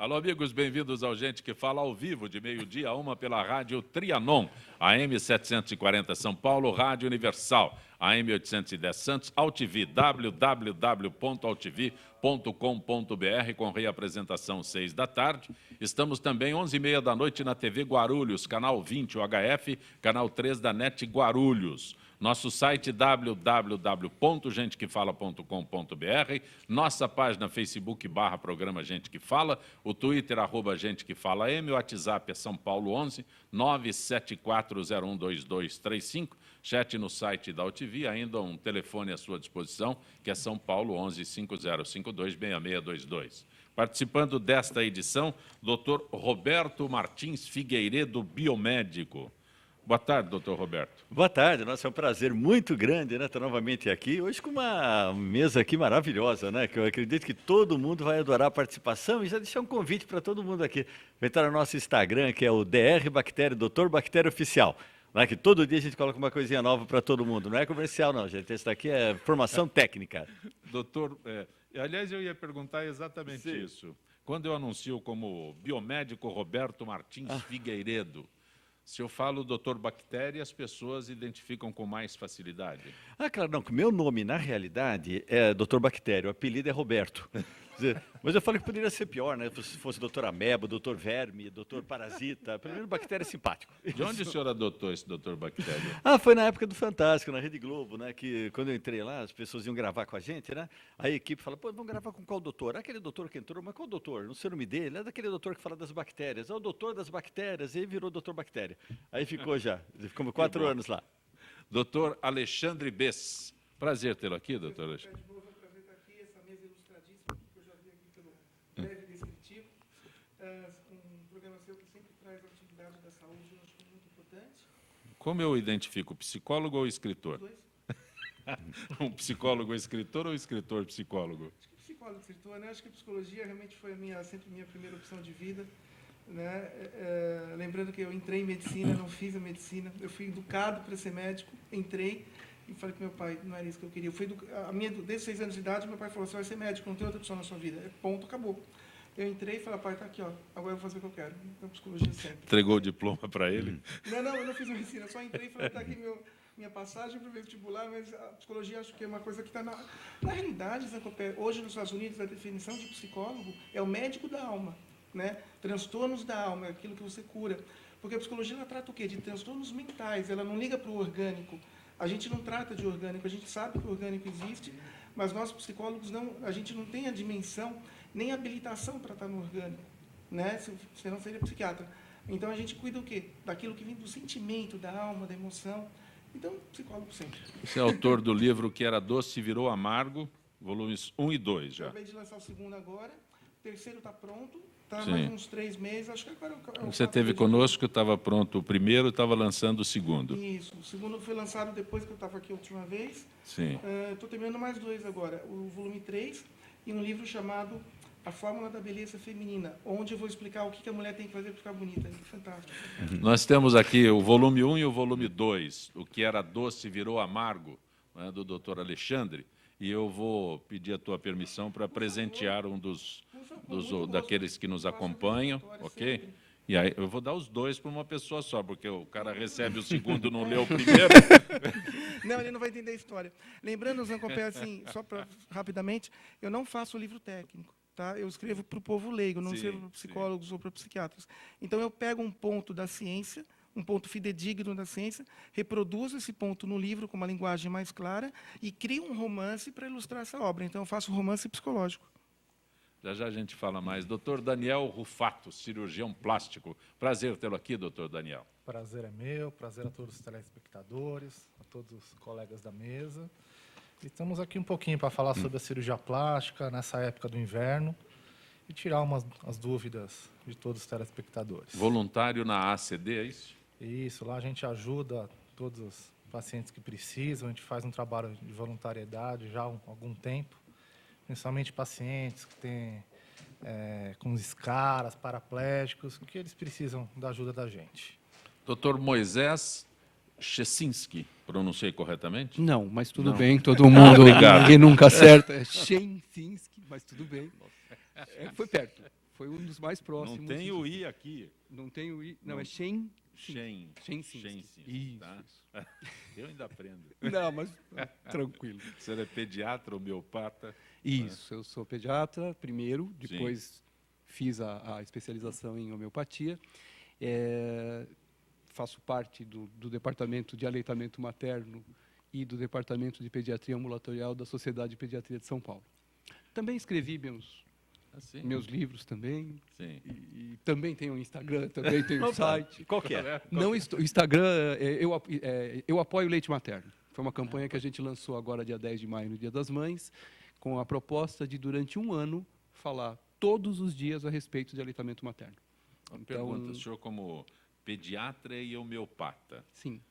Alô, amigos, bem-vindos ao Gente que Fala ao vivo, de meio-dia a 1 pela Rádio Trianon, AM 740 São Paulo, Rádio Universal, AM 810 Santos, AltV, www.altv.com.br, com reapresentação 6 da tarde. Estamos também 11h30 da noite na TV Guarulhos, canal 20 UHF, canal 3 da NET Guarulhos. Nosso site www.gentequefala.com.br, nossa página Facebook /programa Gente que Fala, o Twitter @Gente que Fala M, o WhatsApp é São Paulo 11 974012235, chat no site da AltV, ainda um telefone à sua disposição, que é São Paulo 11 5052 6622. Participando desta edição, Dr. Roberto Martins Figueiredo, biomédico. Boa tarde, doutor Roberto. Boa tarde, nossa, é um prazer muito grande, né, estar novamente aqui, hoje com uma mesa aqui maravilhosa, né, que eu acredito que todo mundo vai adorar a participação, e já deixar um convite para todo mundo aqui, vai entrar no nosso Instagram, que é o DR Bactéria, Doutor Bactéria Oficial, né, que todo dia a gente coloca uma coisinha nova para todo mundo, não é comercial não, gente, isso daqui é formação técnica. Doutor, aliás, eu ia perguntar exatamente isso. Quando eu anuncio como biomédico Roberto Martins Figueiredo, se eu falo doutor Bactéria, as pessoas identificam com mais facilidade? Ah, claro, não, que meu nome, na realidade, é doutor Bactéria, o apelido é Roberto. Mas eu falei que poderia ser pior, né? Se fosse doutor Ameba, doutor Verme, doutor Parasita, pelo menos Bactéria é simpático. De onde o senhor adotou esse doutor Bactéria? Ah, foi na época do Fantástico, na Rede Globo, né? Que quando eu entrei lá, as pessoas iam gravar com a gente, né? Aí a equipe fala, pô, vamos gravar com qual doutor? Aquele doutor que entrou, mas qual doutor? Não sei o nome dele, é daquele doutor que fala das bactérias. É o doutor das bactérias, e aí virou doutor Bactéria. Aí ficou já, ficamos 4 anos lá. Doutor Alexandre Bess. Prazer tê-lo aqui, doutor Alexandre. Breve descritivo, um programa seu que sempre traz a atividade da saúde, eu acho que é muito importante. Como eu identifico, psicólogo ou escritor? Os dois. Um psicólogo escritor ou escritor psicólogo? Acho que psicólogo escritor, né? Acho que a psicologia realmente foi sempre minha primeira opção de vida, né? Lembrando que eu entrei em medicina, não fiz a medicina, eu fui educado para ser médico, entrei e falei para meu pai, não era isso que eu queria. Desde 6 anos de idade, meu pai falou, você vai ser médico, não tem outra opção na sua vida. Ponto, acabou. Eu entrei e falei, pai, tá aqui, ó, agora eu vou fazer o que eu quero. Então, psicologia sempre. Entregou o diploma para ele? Não, eu não fiz medicina, só entrei e falei, tá aqui minha passagem para o vestibular, mas a psicologia acho que é uma coisa que está na realidade, hoje nos Estados Unidos, a definição de psicólogo é o médico da alma, né? Transtornos da alma, é aquilo que você cura. Porque a psicologia ela trata o quê? De transtornos mentais, ela não liga para o orgânico. A gente não trata de orgânico, a gente sabe que o orgânico existe, mas nós psicólogos a gente não tem a dimensão nem a habilitação para estar no orgânico, né? Senão seria psiquiatra. Então a gente cuida o quê? Daquilo que vem do sentimento, da alma, da emoção. Então, psicólogo sempre. Você é autor do livro Que Era Doce e Virou Amargo, volumes 1 e 2 já. Acabei de lançar o segundo agora, o terceiro está pronto. Está mais uns 3 meses, acho que agora... Você esteve conosco, estava pronto o primeiro, estava lançando o segundo. Isso, o segundo foi lançado depois que eu estava aqui a última vez. Sim. Estou terminando mais 2 agora, o volume 3 e um livro chamado A Fórmula da Beleza Feminina, onde eu vou explicar o que a mulher tem que fazer para ficar bonita. É fantástico. Nós temos aqui o volume 1 e o volume 2, O Que Era Doce Virou Amargo, né, do doutor Alexandre, e eu vou pedir a tua permissão para presentear um daqueles que nos acompanham, ok? E aí eu vou dar os 2 para uma pessoa só, porque o cara recebe o segundo e não lê o primeiro. Não, ele não vai entender a história. Lembrando, assim, só rapidamente, eu não faço livro técnico. Tá? Eu escrevo para o povo leigo, não escrevo para psicólogos ou para psiquiatras. Então, eu pego um ponto da ciência, um ponto fidedigno da ciência, reproduzo esse ponto no livro com uma linguagem mais clara e crio um romance para ilustrar essa obra. Então, eu faço romance psicológico. Já a gente fala mais. Doutor Daniel Rufato, cirurgião plástico. Prazer tê-lo aqui, doutor Daniel. Prazer é meu, prazer a todos os telespectadores, a todos os colegas da mesa. E estamos aqui um pouquinho para falar sobre a cirurgia plástica nessa época do inverno e tirar as dúvidas de todos os telespectadores. Voluntário na ACD, é isso? Isso, lá a gente ajuda todos os pacientes que precisam, a gente faz um trabalho de voluntariedade já há algum tempo, principalmente pacientes que têm com escaras, paraplégicos, que eles precisam da ajuda da gente. Doutor Moisés Chesinski, pronunciei corretamente? Não, mas tudo bem, todo mundo, ninguém nunca acerta. É Chesinski, mas tudo bem. Foi perto. Foi um dos mais próximos. Não tem o I aqui. Não tem o I. Não, Não. é Shen. Shensinski, Isso. tá? Eu ainda aprendo. Não, mas tranquilo. O senhor é pediatra, homeopata? Isso, eu sou pediatra primeiro, depois fiz a especialização em homeopatia. Faço parte do departamento de aleitamento materno e do departamento de pediatria ambulatorial da Sociedade de Pediatria de São Paulo. Também escrevi meus livros também. Sim. E também tenho um Instagram, também tenho um site. Qual que é? Não estou, o Instagram, eu apoio o leite materno. Foi uma campanha que a gente lançou agora, dia 10 de maio, no Dia das Mães, com a proposta de, durante um ano, falar todos os dias a respeito de aleitamento materno. Uma pergunta, o senhor como pediatra e homeopata, Sim.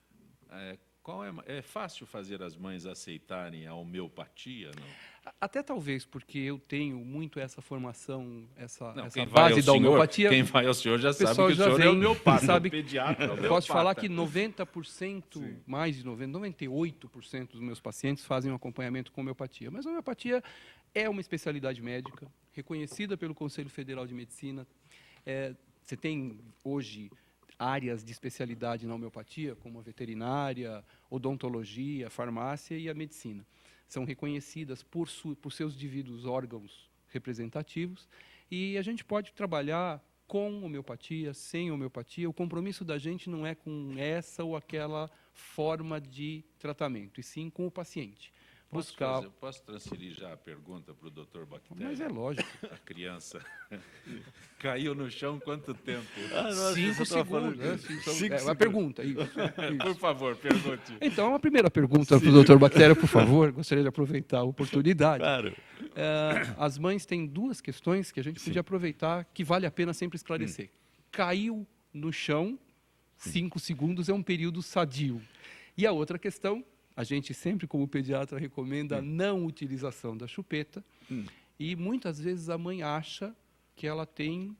é fácil fazer as mães aceitarem a homeopatia, não? Até talvez, porque eu tenho muito essa formação, essa Quem vai base ao da senhor, homeopatia. quem vai ao senhor já sabe pessoal que o já senhor é vem, homeopata, sabe- o pediatra é homeopata. Posso te falar que 90%, mais de 98% dos meus pacientes fazem um acompanhamento com homeopatia. Mas a homeopatia é uma especialidade médica, reconhecida pelo Conselho Federal de Medicina. Você tem, hoje, áreas de especialidade na homeopatia, como a veterinária, odontologia, farmácia e a medicina. São reconhecidas por seus devidos órgãos representativos e a gente pode trabalhar com homeopatia, sem homeopatia. O compromisso da gente não é com essa ou aquela forma de tratamento, e sim com o paciente. Posso transferir já a pergunta para o doutor Bactéria? Mas é lógico. A criança caiu no chão quanto tempo? Nossa, 5 você tava falando- segundos. Cinco Uma pergunta, isso. Por favor, pergunte. Então, a primeira pergunta para o doutor Bactéria, por favor. Gostaria de aproveitar a oportunidade. Claro. As mães têm duas questões que a gente podia aproveitar, que vale a pena sempre esclarecer. Caiu no chão, 5 segundos é um período sadio. E a outra questão, a gente sempre, como pediatra, recomenda a não utilização da chupeta. E muitas vezes a mãe acha que ela tem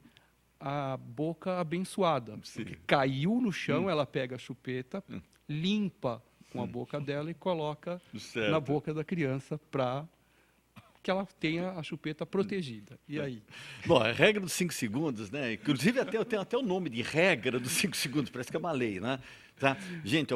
a boca abençoada. Porque caiu no chão, ela pega a chupeta, limpa com a boca dela e coloca Certo. na boca da criança para que ela tenha a chupeta protegida. E aí? Bom, a regra dos 5 segundos, né? Inclusive tem até o nome de regra dos 5 segundos, parece que é uma lei, né? Tá? Gente,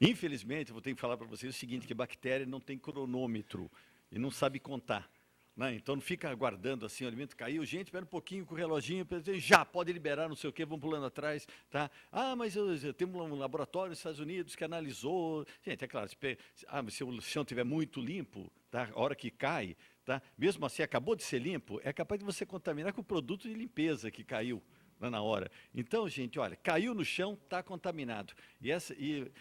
infelizmente, eu vou ter que falar para vocês o seguinte, que bactéria não tem cronômetro e não sabe contar. Né? Então não fica aguardando assim, o alimento caiu, gente, espera um pouquinho com o reloginho, já pode liberar, não sei o quê, vão pulando atrás, tá? Mas eu tenho um laboratório nos Estados Unidos que analisou, gente, é claro, mas se o chão estiver muito limpo, tá? A hora que cai, tá? Mesmo assim, acabou de ser limpo, é capaz de você contaminar com o produto de limpeza que caiu na hora. Então, gente, olha, caiu no chão, está contaminado. E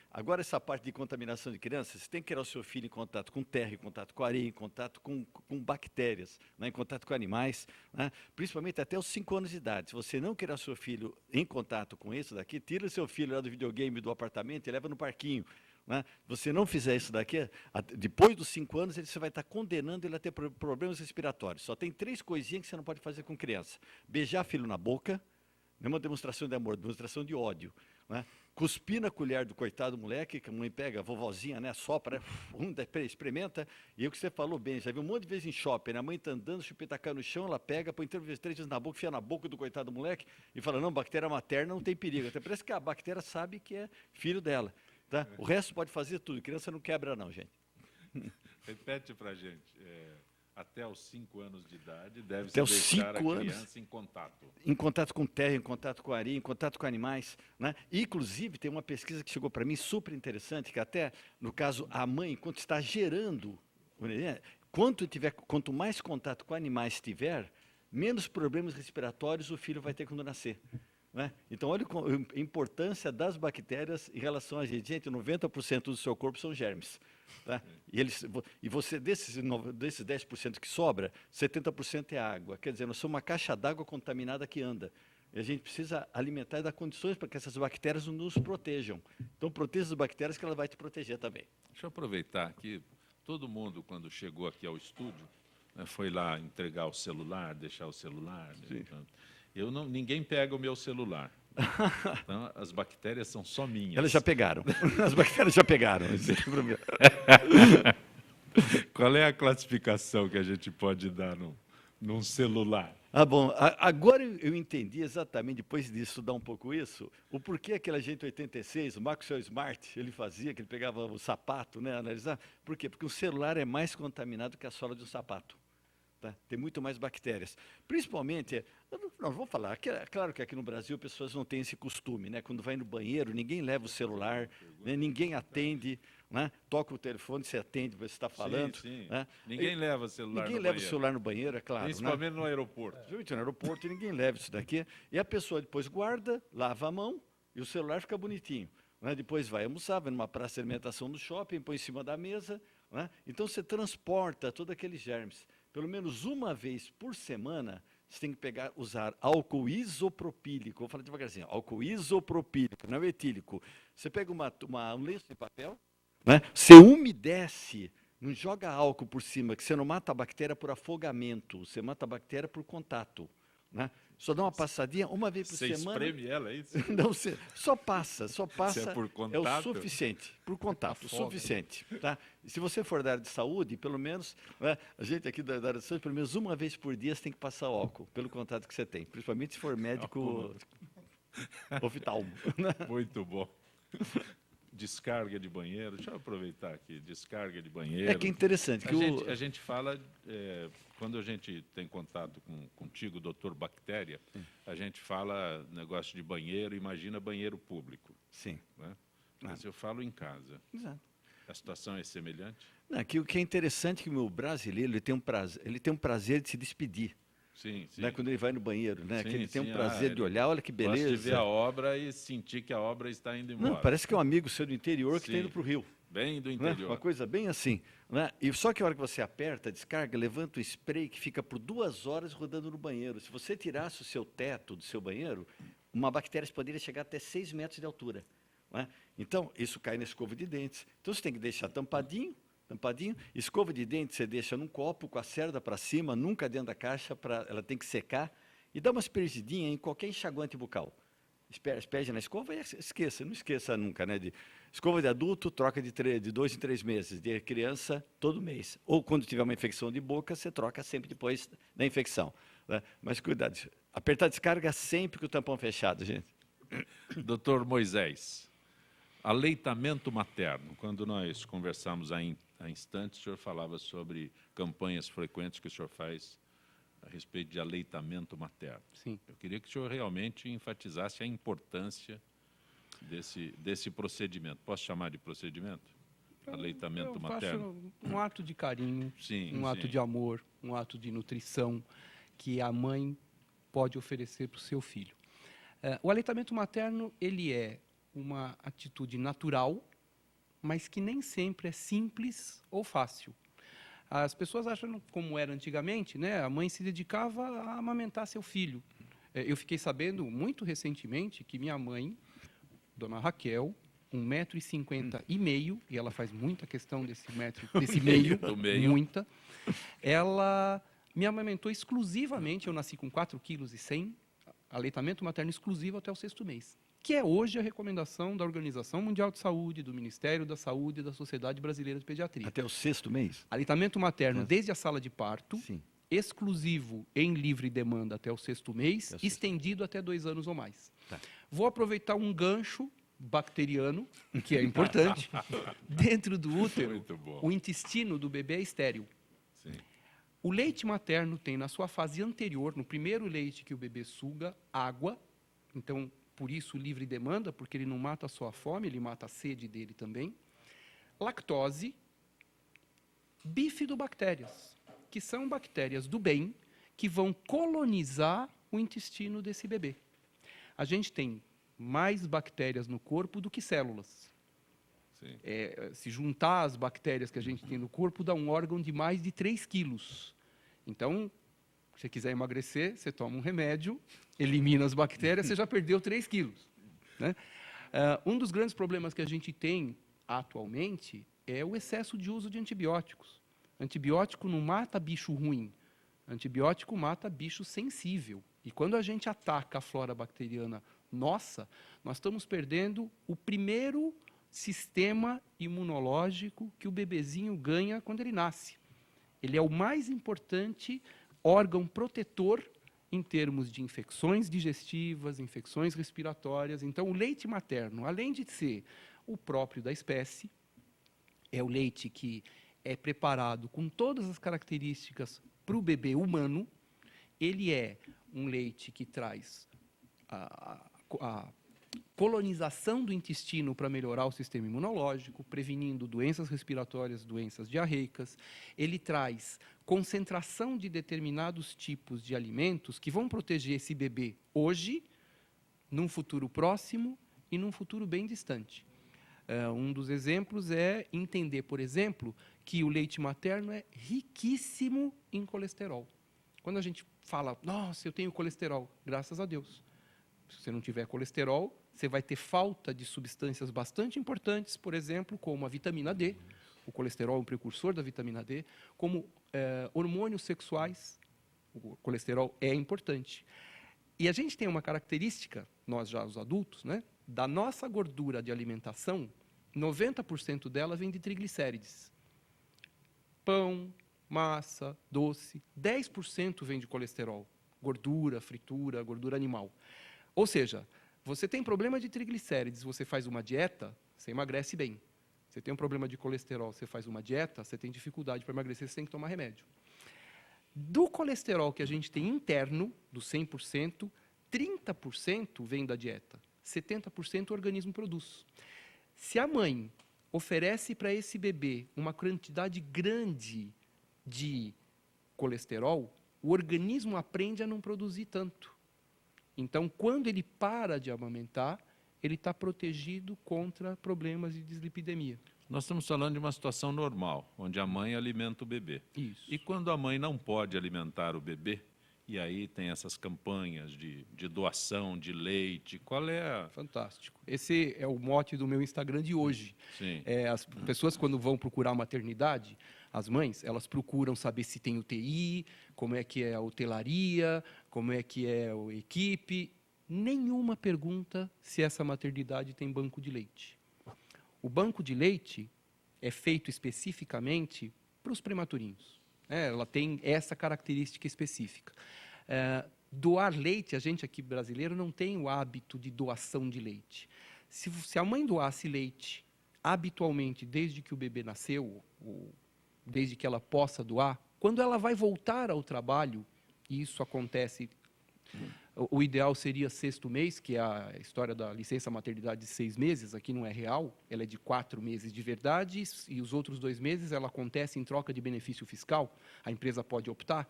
agora essa parte de contaminação de crianças, você tem que criar o seu filho em contato com terra, em contato com areia, em contato com bactérias, né, em contato com animais, né, principalmente até os 5 anos de idade. Se você não criar seu filho em contato com isso daqui, tira o seu filho lá do videogame do apartamento e leva no parquinho. Né? Você não fizer isso daqui, depois dos 5 anos, você vai estar condenando ele a ter problemas respiratórios. Só tem 3 coisinhas que você não pode fazer com criança. Beijar filho na boca, não é uma demonstração de amor, demonstração de ódio. Né? Cuspir na colher do coitado moleque, que a mãe pega, a vovozinha, né, sopra, experimenta, e o que você falou bem, já viu um monte de vezes em shopping, a mãe está andando, o chupeta cai no chão, ela pega, põe 3 vezes na boca, enfia na boca do coitado moleque, e fala, não, bactéria materna não tem perigo. Até parece que a bactéria sabe que é filho dela. Tá? O resto pode fazer tudo, criança não quebra não, gente. Repete para a gente. Até os 5 anos de idade, deve-se Até os deixar a 5 anos. criança em contato. Em contato com terra, em contato com areia, em contato com animais. Né? E, inclusive, tem uma pesquisa que chegou para mim super interessante, que até, no caso, a mãe, quando está gerando, quanto mais contato com animais tiver, menos problemas respiratórios o filho vai ter quando nascer. Né? Então, olha a importância das bactérias em relação a gente. Gente, 90% do seu corpo são germes. Tá? E você, desses 10% que sobra, 70% é água. Quer dizer, nós somos uma caixa d'água contaminada que anda. E a gente precisa alimentar e dar condições para que essas bactérias nos protejam. Então, proteja as bactérias que ela vai te proteger também. Deixa eu aproveitar que todo mundo, quando chegou aqui ao estúdio, né, foi lá entregar o celular, deixar o celular. Né, ninguém pega o meu celular. Então, as bactérias são só minhas. Elas já pegaram. As bactérias já pegaram. Qual é a classificação que a gente pode dar num celular? Ah, bom, agora eu entendi exatamente, depois de estudar um pouco isso, o porquê aquele agente 86, o Maxwell Smart, ele fazia, que ele pegava o sapato, né, analisar. Por quê? Porque o celular é mais contaminado que a sola de um sapato. Tá? Tem muito mais bactérias. Principalmente, não vou falar, é claro que aqui no Brasil pessoas não têm esse costume, né? Quando vai no banheiro, ninguém leva o celular, né? Ninguém atende, né? Toca o telefone, você atende, você está falando. Sim, sim. Né? Ninguém leva celular Ninguém no leva o banheiro. celular no banheiro, é claro. Principalmente no aeroporto. Principalmente no aeroporto, ninguém leva isso daqui. E a pessoa depois guarda, lava a mão e o celular fica bonitinho. Né? Depois vai almoçar, vai numa praça de alimentação do shopping, põe em cima da mesa. Né? Então você transporta todos aqueles germes. Pelo menos uma vez por semana, você tem que usar álcool isopropílico. Vou falar devagarzinho. Álcool isopropílico, não é etílico. Você pega um lenço de papel, né? Você umedece, não joga álcool por cima, que você não mata a bactéria por afogamento, você mata a bactéria por contato. Né? Só dá uma passadinha uma vez por Você semana. espreme ela, é isso? Não, só passa, Se é por é o contato? suficiente, por contato, o Afoga. suficiente. Tá? E se você for da área de saúde, pelo menos, né, a gente aqui da área de saúde, pelo menos uma vez por dia você tem que passar álcool, pelo contato que você tem, principalmente se for médico oftalmo. Né? Muito bom. Descarga de banheiro. Deixa eu aproveitar aqui. Descarga de banheiro. É que é interessante. Que A gente fala, quando a gente tem contato contigo, doutor Bactéria, a gente fala negócio de banheiro, imagina banheiro público. Sim. Né? Mas eu falo em casa. Exato. A situação é semelhante? Não, o que é interessante é que o brasileiro ele tem um prazer de se despedir. Sim, sim. Né, quando ele vai no banheiro, né? Sim, que ele tem sim. um prazer de olhar, olha que beleza. Gosta de ver a obra e sentir que a obra está indo embora. Não, parece que é um amigo seu do interior que está Sim. indo para o Rio. Bem do Né? interior. Uma coisa bem assim. Né? E só que a hora que você aperta a descarga, levanta o spray que fica por 2 horas rodando no banheiro. Se você tirasse o seu teto do seu banheiro, uma bactéria poderia chegar até 6 metros de altura. Né? Então, isso cai na escova de dentes. Então, você tem que deixar tampadinho. Escova de dente você deixa num copo com a cerda para cima, nunca dentro da caixa, ela tem que secar. E dá uma aspergidinha em qualquer enxaguante bucal. Asperge na escova e não esqueça nunca. Né? Escova de adulto, troca de 2 em 3 meses. De criança, todo mês. Ou quando tiver uma infecção de boca, você troca sempre depois da infecção. Né? Mas cuidado, apertar a descarga sempre com o tampão fechado, gente. Doutor Moisés, aleitamento materno. Quando nós conversamos há instantes, o senhor falava sobre campanhas frequentes que o senhor faz a respeito de aleitamento materno. Sim. Eu queria que o senhor realmente enfatizasse a importância desse procedimento. Posso chamar de procedimento? Aleitamento Eu materno? faço um ato de carinho, Sim, um ato sim. de amor, um ato de nutrição que a mãe pode oferecer para o seu filho. O aleitamento materno, ele é uma atitude natural, mas que nem sempre é simples ou fácil. As pessoas acham, como era antigamente, né, a mãe se dedicava a amamentar seu filho. Eu fiquei sabendo muito recentemente que minha mãe, dona Raquel, 1,50 m e meio, e ela faz muita questão desse meio, Do meio. muita, ela me amamentou exclusivamente, eu nasci com 4,1 kg, aleitamento materno exclusivo até o 6º mês, que é hoje a recomendação da Organização Mundial de Saúde, do Ministério da Saúde e da Sociedade Brasileira de Pediatria. Até o 6º mês? Aleitamento materno desde a sala de parto, Sim. exclusivo em livre demanda até o 6º mês, Até o 6º. estendido até 2 anos ou mais. Tá. Vou aproveitar um gancho bacteriano, que é importante. Dentro do útero, Muito bom. o intestino do bebê é estéril. Sim. O leite materno tem, na sua fase anterior, no primeiro leite que o bebê suga, água. Então, por isso, livre demanda, porque ele não mata só a fome, ele mata a sede dele também. Lactose, bifidobactérias, que são bactérias do bem, que vão colonizar o intestino desse bebê. A gente tem mais bactérias no corpo do que células. Sim. Se juntar as bactérias que a gente tem no corpo, dá um órgão de mais de 3 quilos. Então, se você quiser emagrecer, você toma um remédio, elimina as bactérias, você já perdeu 3 quilos. Né? Um dos grandes problemas que a gente tem atualmente é o excesso de uso de antibióticos. Antibiótico não mata bicho ruim, antibiótico mata bicho sensível. E quando a gente ataca a flora bacteriana nossa, nós estamos perdendo o primeiro sistema imunológico que o bebezinho ganha quando ele nasce. Ele é o mais importante órgão protetor em termos de infecções digestivas, infecções respiratórias. Então, o leite materno, além de ser o próprio da espécie, é o leite que é preparado com todas as características para o bebê humano. Ele é um leite que traz a colonização do intestino para melhorar o sistema imunológico, prevenindo doenças respiratórias, doenças diarreicas. Ele traz concentração de determinados tipos de alimentos que vão proteger esse bebê hoje, num futuro próximo e num futuro bem distante. Um dos exemplos é entender, por exemplo, que o leite materno é riquíssimo em colesterol. Quando a gente fala, nossa, eu tenho colesterol, graças a Deus. Se você não tiver colesterol, você vai ter falta de substâncias bastante importantes, por exemplo, como a vitamina D. O colesterol é um precursor da vitamina D, como hormônios sexuais. O colesterol é importante. E a gente tem uma característica, nós já os adultos, né, da nossa gordura de alimentação, 90% dela vem de triglicérides. Pão, massa, doce, 10% vem de colesterol, gordura, fritura, gordura animal. Ou seja, você tem problema de triglicérides, você faz uma dieta, você emagrece bem. Você tem um problema de colesterol, você faz uma dieta, você tem dificuldade para emagrecer, você tem que tomar remédio. Do colesterol que a gente tem interno, do 100%, 30% vem da dieta, 70% o organismo produz. Se a mãe oferece para esse bebê uma quantidade grande de colesterol, o organismo aprende a não produzir tanto. Então, quando ele para de amamentar, ele está protegido contra problemas de dislipidemia. Nós estamos falando de uma situação normal, onde a mãe alimenta o bebê. Isso. E quando a mãe não pode alimentar o bebê, e aí tem essas campanhas de doação de leite, qual é a... Fantástico. Esse é o mote do meu Instagram de hoje. Sim. As pessoas, quando vão procurar maternidade, as mães, elas procuram saber se tem UTI, como é que é a hotelaria, como é que é a equipe. Nenhuma pergunta se essa maternidade tem banco de leite. O banco de leite é feito especificamente para os prematurinhos. Ela tem essa característica específica. Doar leite, a gente aqui brasileiro não tem o hábito de doação de leite. Se a mãe doasse leite habitualmente desde que o bebê nasceu, ou desde que ela possa doar, quando ela vai voltar ao trabalho, e isso acontece, o ideal seria 6º mês, que é a história da licença maternidade de 6 meses, aqui não é real, ela é de 4 meses de verdade, e os outros 2 meses ela acontece em troca de benefício fiscal, a empresa pode optar.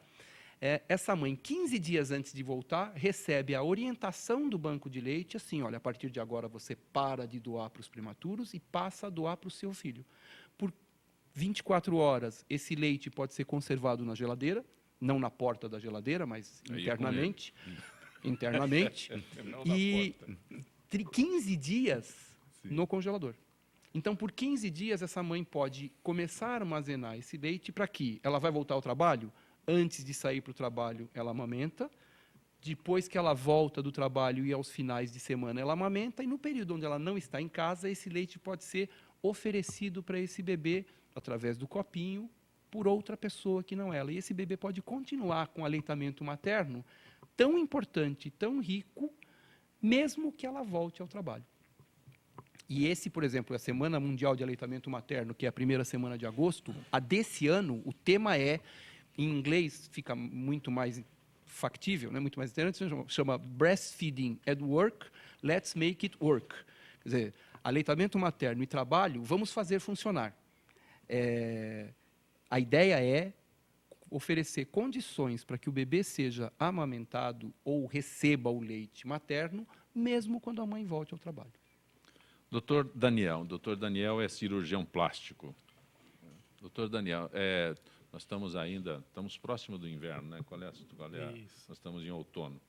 Essa mãe, 15 dias antes de voltar, recebe a orientação do banco de leite, assim, olha, a partir de agora você para de doar para os prematuros e passa a doar para o seu filho. Por 24 horas, esse leite pode ser conservado na geladeira, não na porta da geladeira, mas internamente. Internamente. E 15 dias no congelador. Então, por 15 dias, essa mãe pode começar a armazenar esse leite para que ela vai voltar ao trabalho. Antes de sair para o trabalho, ela amamenta. Depois que ela volta do trabalho e aos finais de semana, ela amamenta. E no período onde ela não está em casa, esse leite pode ser oferecido para esse bebê, através do copinho, por outra pessoa que não ela. E esse bebê pode continuar com o aleitamento materno tão importante, tão rico, mesmo que ela volte ao trabalho. E esse, por exemplo, a Semana Mundial de Aleitamento Materno, que é a primeira semana de agosto, a desse ano, o tema é, em inglês fica muito mais factível, né, muito mais interessante, chama Breastfeeding at Work, Let's Make It Work. Quer dizer, aleitamento materno e trabalho, vamos fazer funcionar. A ideia é oferecer condições para que o bebê seja amamentado ou receba o leite materno, mesmo quando a mãe volte ao trabalho. Doutor Daniel é cirurgião plástico. Doutor Daniel, nós estamos próximo do inverno, né? Qual é? Isso. Nós estamos em outono.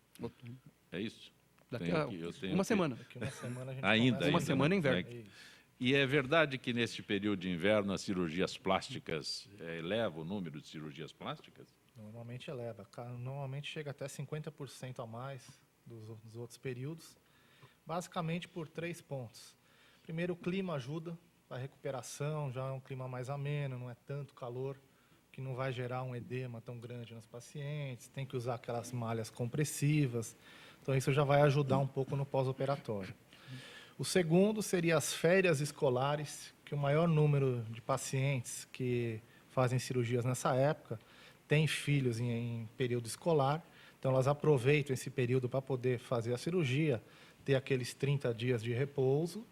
É isso? Daqui Tenho a aqui- eu tenho uma aqui- semana. Daqui uma semana a gente Ainda, começa. Uma semana é inverno. né? Isso. E é verdade que neste período de inverno as cirurgias plásticas elevam o número de cirurgias plásticas? Normalmente eleva. Normalmente chega até 50% a mais dos outros períodos, basicamente por 3 pontos. Primeiro, o clima ajuda, a recuperação já é um clima mais ameno, não é tanto calor, que que não vai gerar um edema tão grande nos pacientes, tem que usar aquelas malhas compressivas. Então, isso já vai ajudar um pouco no pós-operatório. O segundo seria as férias escolares, que o maior número de pacientes que fazem cirurgias nessa época têm filhos em período escolar, então elas aproveitam esse período para poder fazer a cirurgia, ter aqueles 30 dias de repouso.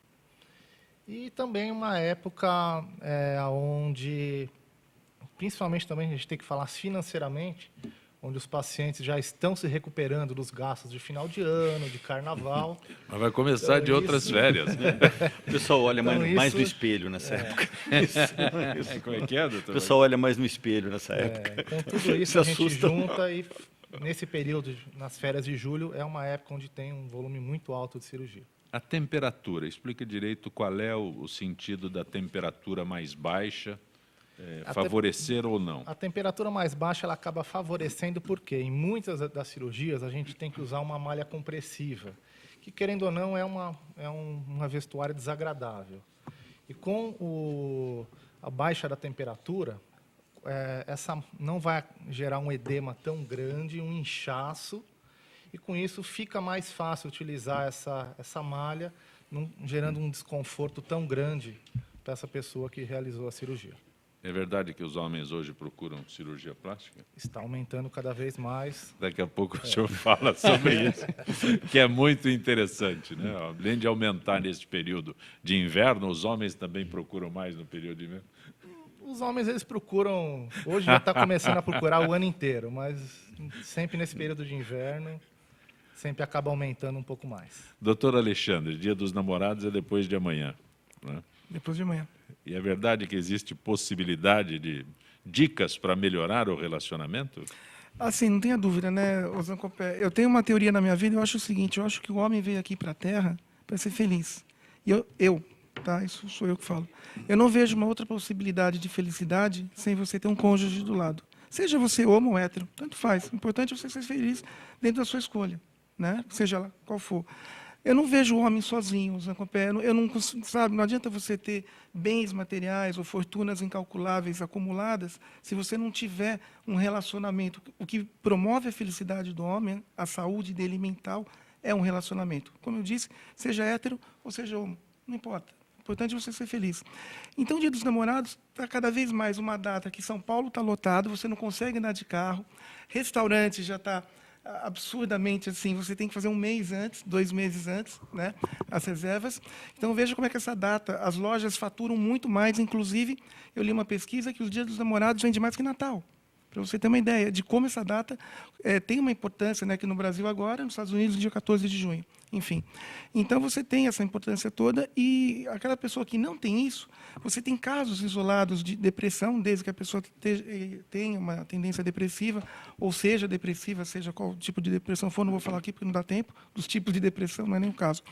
E também uma época onde, principalmente também a gente tem que falar financeiramente, onde os pacientes já estão se recuperando dos gastos de final de ano, de carnaval. Mas vai começar Então, de outras isso- férias, né? O pessoal olha Então, mais isso- no espelho nessa época. Como é que é, O doutor? pessoal olha mais no espelho nessa época. Então, tudo isso Se a gente assusta. junta e, nesse período, nas férias de julho, é uma época onde tem um volume muito alto de cirurgia. A temperatura, explica direito qual é o sentido da temperatura mais baixa, A favorecer ou não. A temperatura mais baixa ela acaba favorecendo porque em muitas das cirurgias a gente tem que usar uma malha compressiva, que querendo ou não uma vestuária desagradável. E com a baixa da temperatura, essa não vai gerar um edema tão grande, um inchaço, e com isso fica mais fácil utilizar essa malha, gerando um desconforto tão grande para essa pessoa que realizou a cirurgia. É verdade que os homens hoje procuram cirurgia plástica? Está aumentando cada vez mais. Daqui a pouco o senhor fala sobre isso, que é muito interessante, né? Além de aumentar nesse período de inverno, os homens também procuram mais no período de inverno. Os homens, eles procuram... Hoje já está começando a procurar o ano inteiro, mas sempre nesse período de inverno, sempre acaba aumentando um pouco mais. Doutor Alexandre, Dia dos Namorados é depois de amanhã, né? Depois de amanhã. E é verdade que existe possibilidade de dicas para melhorar o relacionamento? Assim, não tenha dúvida, né, Osancopé? Eu tenho uma teoria na minha vida, eu acho o seguinte, eu acho que o homem veio aqui para a Terra para ser feliz. E tá? Isso sou eu que falo. Eu não vejo uma outra possibilidade de felicidade sem você ter um cônjuge do lado. Seja você homo ou hétero, tanto faz. O importante é você ser feliz dentro da sua escolha, né? Seja lá qual for. Eu não vejo o homem sozinho, Zancopé. Eu não, sabe, não adianta você ter bens materiais ou fortunas incalculáveis acumuladas se você não tiver um relacionamento. O que promove a felicidade do homem, a saúde dele mental, é um relacionamento. Como eu disse, seja hétero ou seja homo, não importa. O importante é você ser feliz. Então, o Dia dos Namorados está cada vez mais uma data que São Paulo está lotado, você não consegue andar de carro, restaurante já está absurdamente assim, você tem que fazer um mês antes, 2 meses antes, né, as reservas. Então, veja como é que essa data, as lojas faturam muito mais, inclusive, eu li uma pesquisa que os Dias dos Namorados vende mais que Natal. Para você ter uma ideia de como essa data tem uma importância, né, aqui no Brasil agora, nos Estados Unidos, no dia 14 de junho. Enfim. Então, você tem essa importância toda e aquela pessoa que não tem isso, você tem casos isolados de depressão, desde que a pessoa tenha uma tendência depressiva, ou seja depressiva, seja qual tipo de depressão for, não vou falar aqui porque não dá tempo, dos tipos de depressão, não é nem o caso.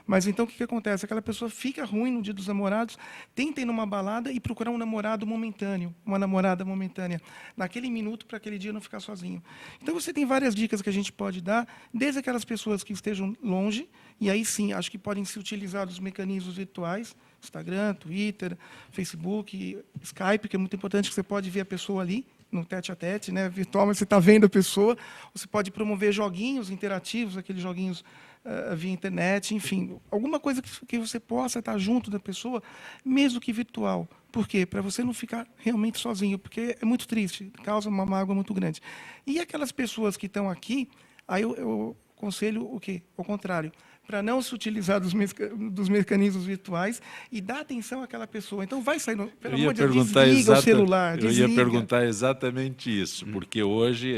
Mas, então, o que acontece? Aquela pessoa fica ruim no Dia dos Namorados, tenta ir numa balada e procurar um namorado momentâneo, uma namorada momentânea, naquele minuto para aquele dia não ficar sozinho. Então, você tem várias dicas que a gente pode dar, desde aquelas pessoas que estejam longe, e aí sim, acho que podem se utilizar dos mecanismos virtuais, Instagram, Twitter, Facebook, Skype, que é muito importante, que você pode ver a pessoa ali, no tete-a-tete, né, virtual, mas você está vendo a pessoa. Você pode promover joguinhos interativos, aqueles joguinhos via internet, enfim, alguma coisa que você possa estar junto da pessoa, mesmo que virtual. Por quê? Para você não ficar realmente sozinho, porque é muito triste, causa uma mágoa muito grande. E aquelas pessoas que estão aqui, aí eu aconselho o quê? O contrário, para não se utilizar dos mecanismos virtuais e dar atenção àquela pessoa. Então, vai sair, pelo amor de Deus, desliga o celular, Eu desliga. ia perguntar exatamente isso, porque hoje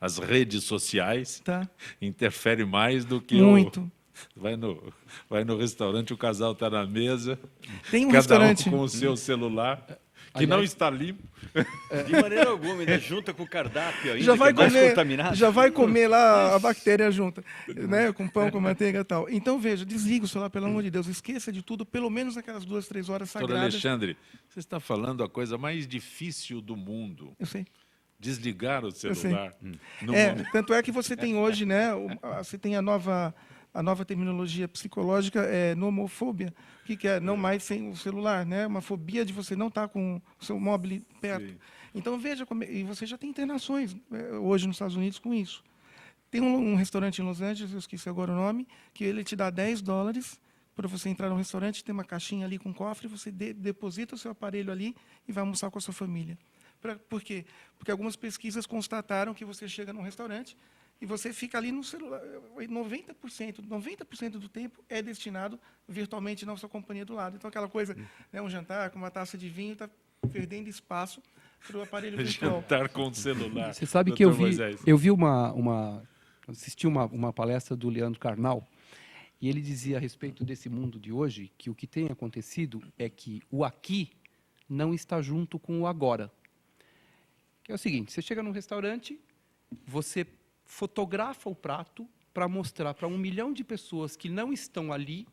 as redes sociais Tá. interferem mais do que Muito. Vai no restaurante, o casal está na mesa, Tem um cada restaurante. um com o seu celular, que não está limpo. De maneira alguma, ainda junta com o cardápio ainda, Já vai, que é mais comer, contaminado. já vai comer lá a bactéria junto, né? Com pão, com manteiga e tal. Então, veja, desliga o celular, pelo amor de Deus. Esqueça de tudo, pelo menos naquelas 2, 3 horas Doutor sagradas. Alexandre, você está falando a coisa mais difícil do mundo, Eu sei. desligar o sei. celular. No momento. Tanto é que você tem hoje, né? Você tem a nova terminologia psicológica, nomofobia, que é não mais sem o celular, né? Uma fobia de você não estar com o seu móvel perto. Sim. Então, veja, e você já tem internações hoje nos Estados Unidos com isso. Tem um restaurante em Los Angeles, eu esqueci agora o nome, que ele te dá $10 para você entrar no restaurante, tem uma caixinha ali com cofre, você deposita o seu aparelho ali e vai almoçar com a sua família. Por quê? Porque algumas pesquisas constataram que você chega num restaurante e você fica ali no celular. 90% do tempo é destinado virtualmente na sua companhia do lado. Então, aquela coisa, né, um jantar com uma taça de vinho está perdendo espaço para o aparelho virtual. Jantar com o celular. Você sabe que eu Dr. vi, Moisés. assisti uma palestra do Leandro Carnal, e ele dizia a respeito desse mundo de hoje que o que tem acontecido é que o aqui não está junto com o agora. Que é o seguinte, você chega num restaurante, você fotografa o prato para mostrar para 1 milhão de pessoas que não estão ali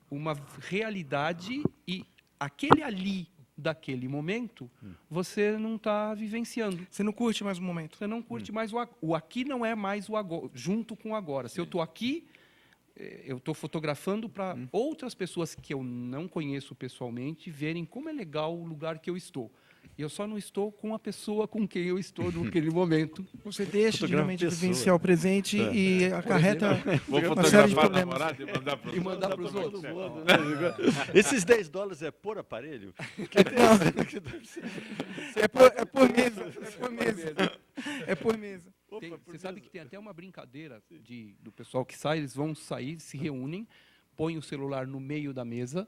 uma realidade e aquele ali daquele momento você não está vivenciando. Você não curte mais o momento. Você não curte mais o aqui não é mais o agora, junto com o agora. Se eu estou aqui, eu estou fotografando para outras pessoas que eu não conheço pessoalmente verem como é legal o lugar que eu estou. Eu só não estou com a pessoa com quem eu estou naquele momento. Você deixa de Fotografa realmente pessoa. vivenciar o presente e acarreta Vou uma série de fotografar a problemas. namorada e mandar para E mandar para os outros. Esses $10 é por aparelho? É por mesa. É por mesa. É por mesa. Você sabe que tem até uma brincadeira do pessoal que sai, eles vão sair, se reúnem, põem o celular no meio da mesa,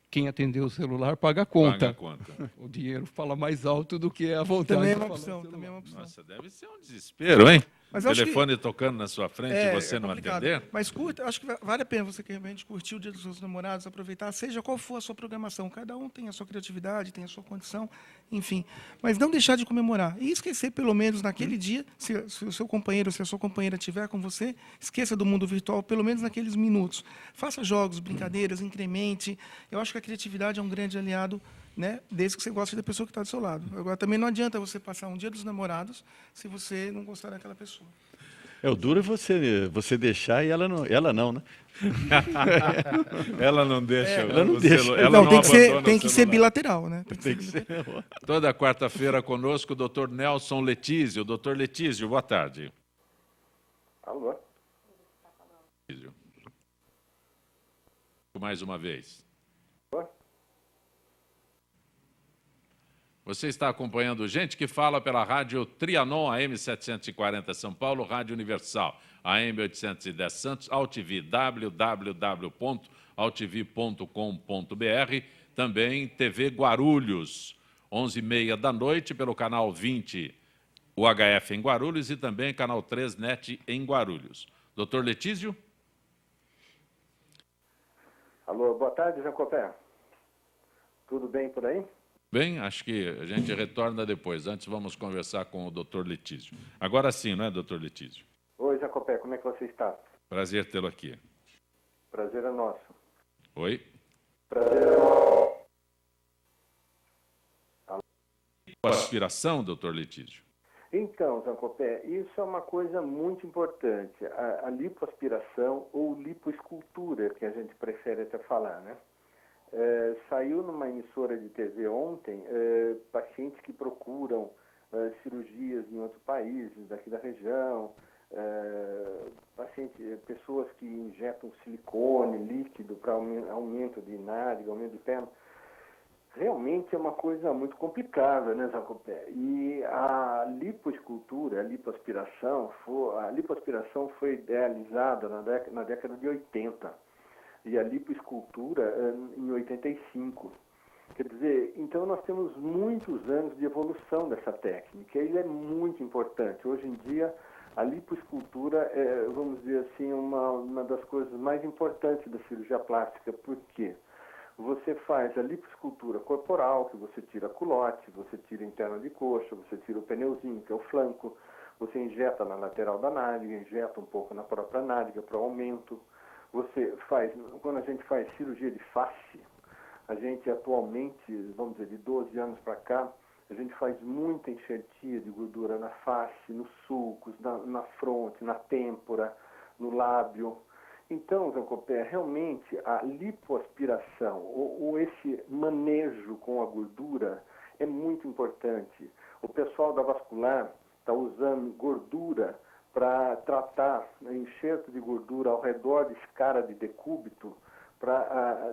quem atender o celular paga a conta. Paga a conta. O dinheiro fala mais alto do que a vontade. Também é de uma falar opção. no celular. Também é uma opção. Nossa, deve ser um desespero, hein? Mas eu acho que- Telefone tocando na sua frente e você não complicado. atender? Mas curta, acho que vale a pena você que realmente curtir o Dia dos Seus Namorados, aproveitar, seja qual for a sua programação. Cada um tem a sua criatividade, tem a sua condição, enfim. Mas não deixar de comemorar. E esquecer, pelo menos naquele dia, se o seu companheiro, se a sua companheira estiver com você, esqueça do mundo virtual, pelo menos naqueles minutos. Faça jogos, brincadeiras, incremente. Eu acho que a criatividade é um grande aliado, né, desde que você goste da pessoa que está do seu lado. Agora, também não adianta você passar um Dia dos Namorados se você não gostar daquela pessoa. É, o duro é você deixar e ela não, né? Ela não deixa. Ela não o deixa. Ela não, não tem que ser, abandona tem o que ser celular. bilateral, né? Tem que ser. Toda quarta-feira conosco o Dr. Nelson Letísio. Dr. Letísio, boa tarde. Alô? Letísio. Mais uma vez. Oi? Você está acompanhando gente que fala pela rádio Trianon, AM 740 São Paulo, Rádio Universal, AM 810 Santos, AltV, www.altv.com.br, também TV Guarulhos, 11h30 da noite, pelo canal 20, UHF em Guarulhos e também canal 3 NET em Guarulhos. Doutor Letísio? Alô, boa tarde, Jacopé. Tudo bem por aí? Bem, acho que a gente retorna depois. Antes vamos conversar com o doutor Letísio. Agora sim, não é, doutor Letísio? Oi, Jacopé, como é que você está? Prazer tê-lo aqui. Prazer é nosso. Oi? Prazer é nosso. Aspiração, doutor Letísio? Então, Jacopé, isso é uma coisa muito importante. A lipoaspiração ou lipoescultura, que a gente prefere até falar, né? Saiu numa emissora de TV ontem pacientes que procuram cirurgias em outros países, daqui da região, pessoas que injetam silicone líquido para aumento de nádega, aumento de perna. Realmente é uma coisa muito complicada, né, Jacopé? E a lipoescultura, a lipoaspiração foi idealizada na década de 80 e a lipoescultura em 85. Quer dizer, então nós temos muitos anos de evolução dessa técnica e é muito importante. Hoje em dia, a lipoescultura é, vamos dizer assim, uma das coisas mais importantes da cirurgia plástica. Por quê? Você faz a lipoescultura corporal, que você tira a culote, você tira a interna de coxa, você tira o pneuzinho, que é o flanco, você injeta na lateral da nádega, injeta um pouco na própria nádega para o aumento. Você faz, quando a gente faz cirurgia de face, a gente atualmente, vamos dizer, de 12 anos para cá, a gente faz muita enxertia de gordura na face, nos sulcos, na fronte, na têmpora, no lábio. Então, Jacopé, realmente a lipoaspiração ou esse manejo com a gordura é muito importante. O pessoal da vascular está usando gordura para tratar enxerto de gordura ao redor de escara de decúbito,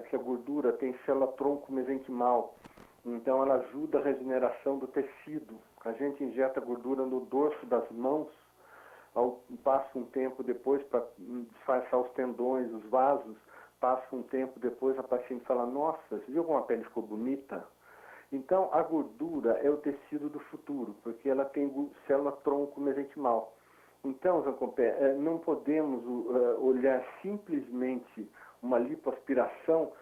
que a gordura tem célula-tronco mesenquimal. Então, ela ajuda a regeneração do tecido. A gente injeta gordura no dorso das mãos, passa um tempo depois para disfarçar os tendões, os vasos, passa um tempo depois a paciente fala, nossa, você viu como a pele ficou bonita? Então, a gordura é o tecido do futuro, porque ela tem célula-tronco mesenquimal. Então, Zancopé, não podemos olhar simplesmente uma lipoaspiração.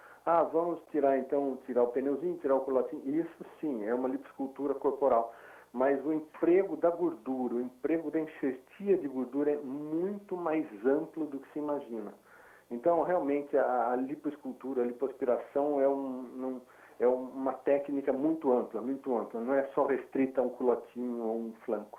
Vamos tirar o pneuzinho, tirar o culotinho. Isso sim, é uma lipoescultura corporal. Mas o emprego da gordura, o emprego da enxertia de gordura é muito mais amplo do que se imagina. Então, realmente, a lipoescultura, a lipoaspiração é uma técnica muito ampla, não é só restrita a um culotinho ou um flanco.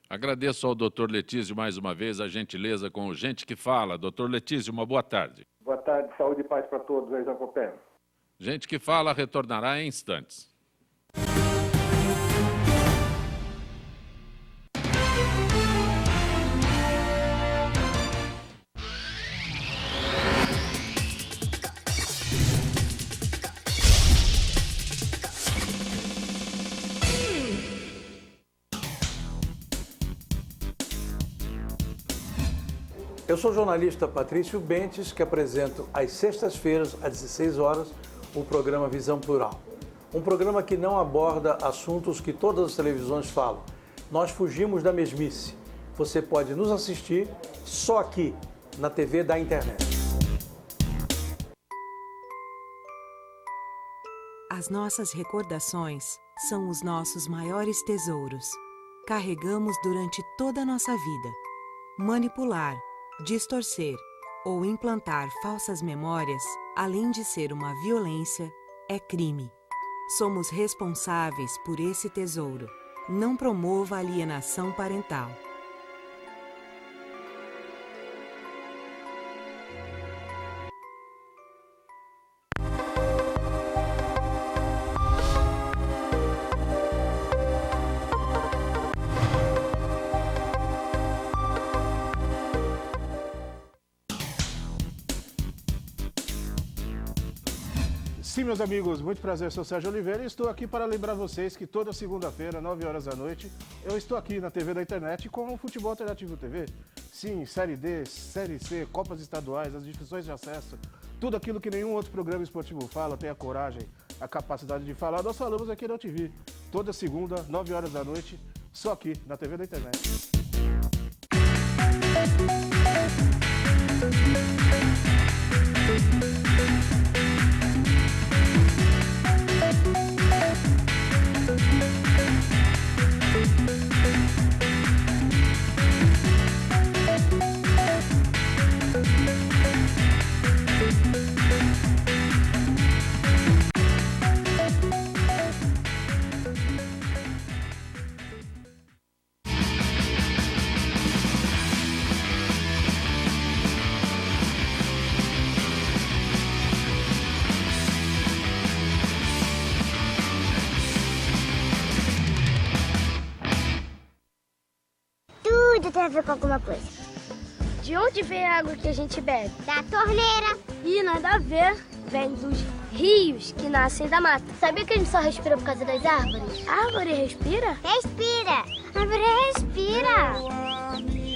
Agradeço ao Dr. Letísio mais uma vez a gentileza com o Gente que Fala. Dr. Letísio, uma boa tarde. Boa tarde, saúde e paz para todos aí, Zancopé. Gente que Fala retornará em instantes. Eu sou o jornalista Patrício Bentes, que apresento às sextas-feiras, às 16 horas, o programa Visão Plural. Um programa que não aborda assuntos que todas as televisões falam. Nós fugimos da mesmice. Você pode nos assistir só aqui, na TV da internet. As nossas recordações são os nossos maiores tesouros. Carregamos durante toda a nossa vida. Manipular, distorcer ou implantar falsas memórias, além de ser uma violência, é crime. Somos responsáveis por esse tesouro. Não promova alienação parental. Sim, meus amigos, muito prazer, sou Sérgio Oliveira e estou aqui para lembrar vocês que toda segunda-feira, 9 horas da noite, eu estou aqui na TV da internet com o Futebol Alternativo TV. Sim, Série D, Série C, Copas Estaduais, as discussões de acesso, tudo aquilo que nenhum outro programa esportivo fala, tem a coragem, a capacidade de falar, nós falamos aqui na TV. Toda segunda, 9 horas da noite, só aqui na TV da internet. Tudo tem a ver com alguma coisa. De onde vem a água que a gente bebe? Da torneira. Ih, nada a ver. Vem dos rios que nascem da mata. Sabia que a gente só respira por causa das árvores? A árvore respira? Respira. A árvore respira.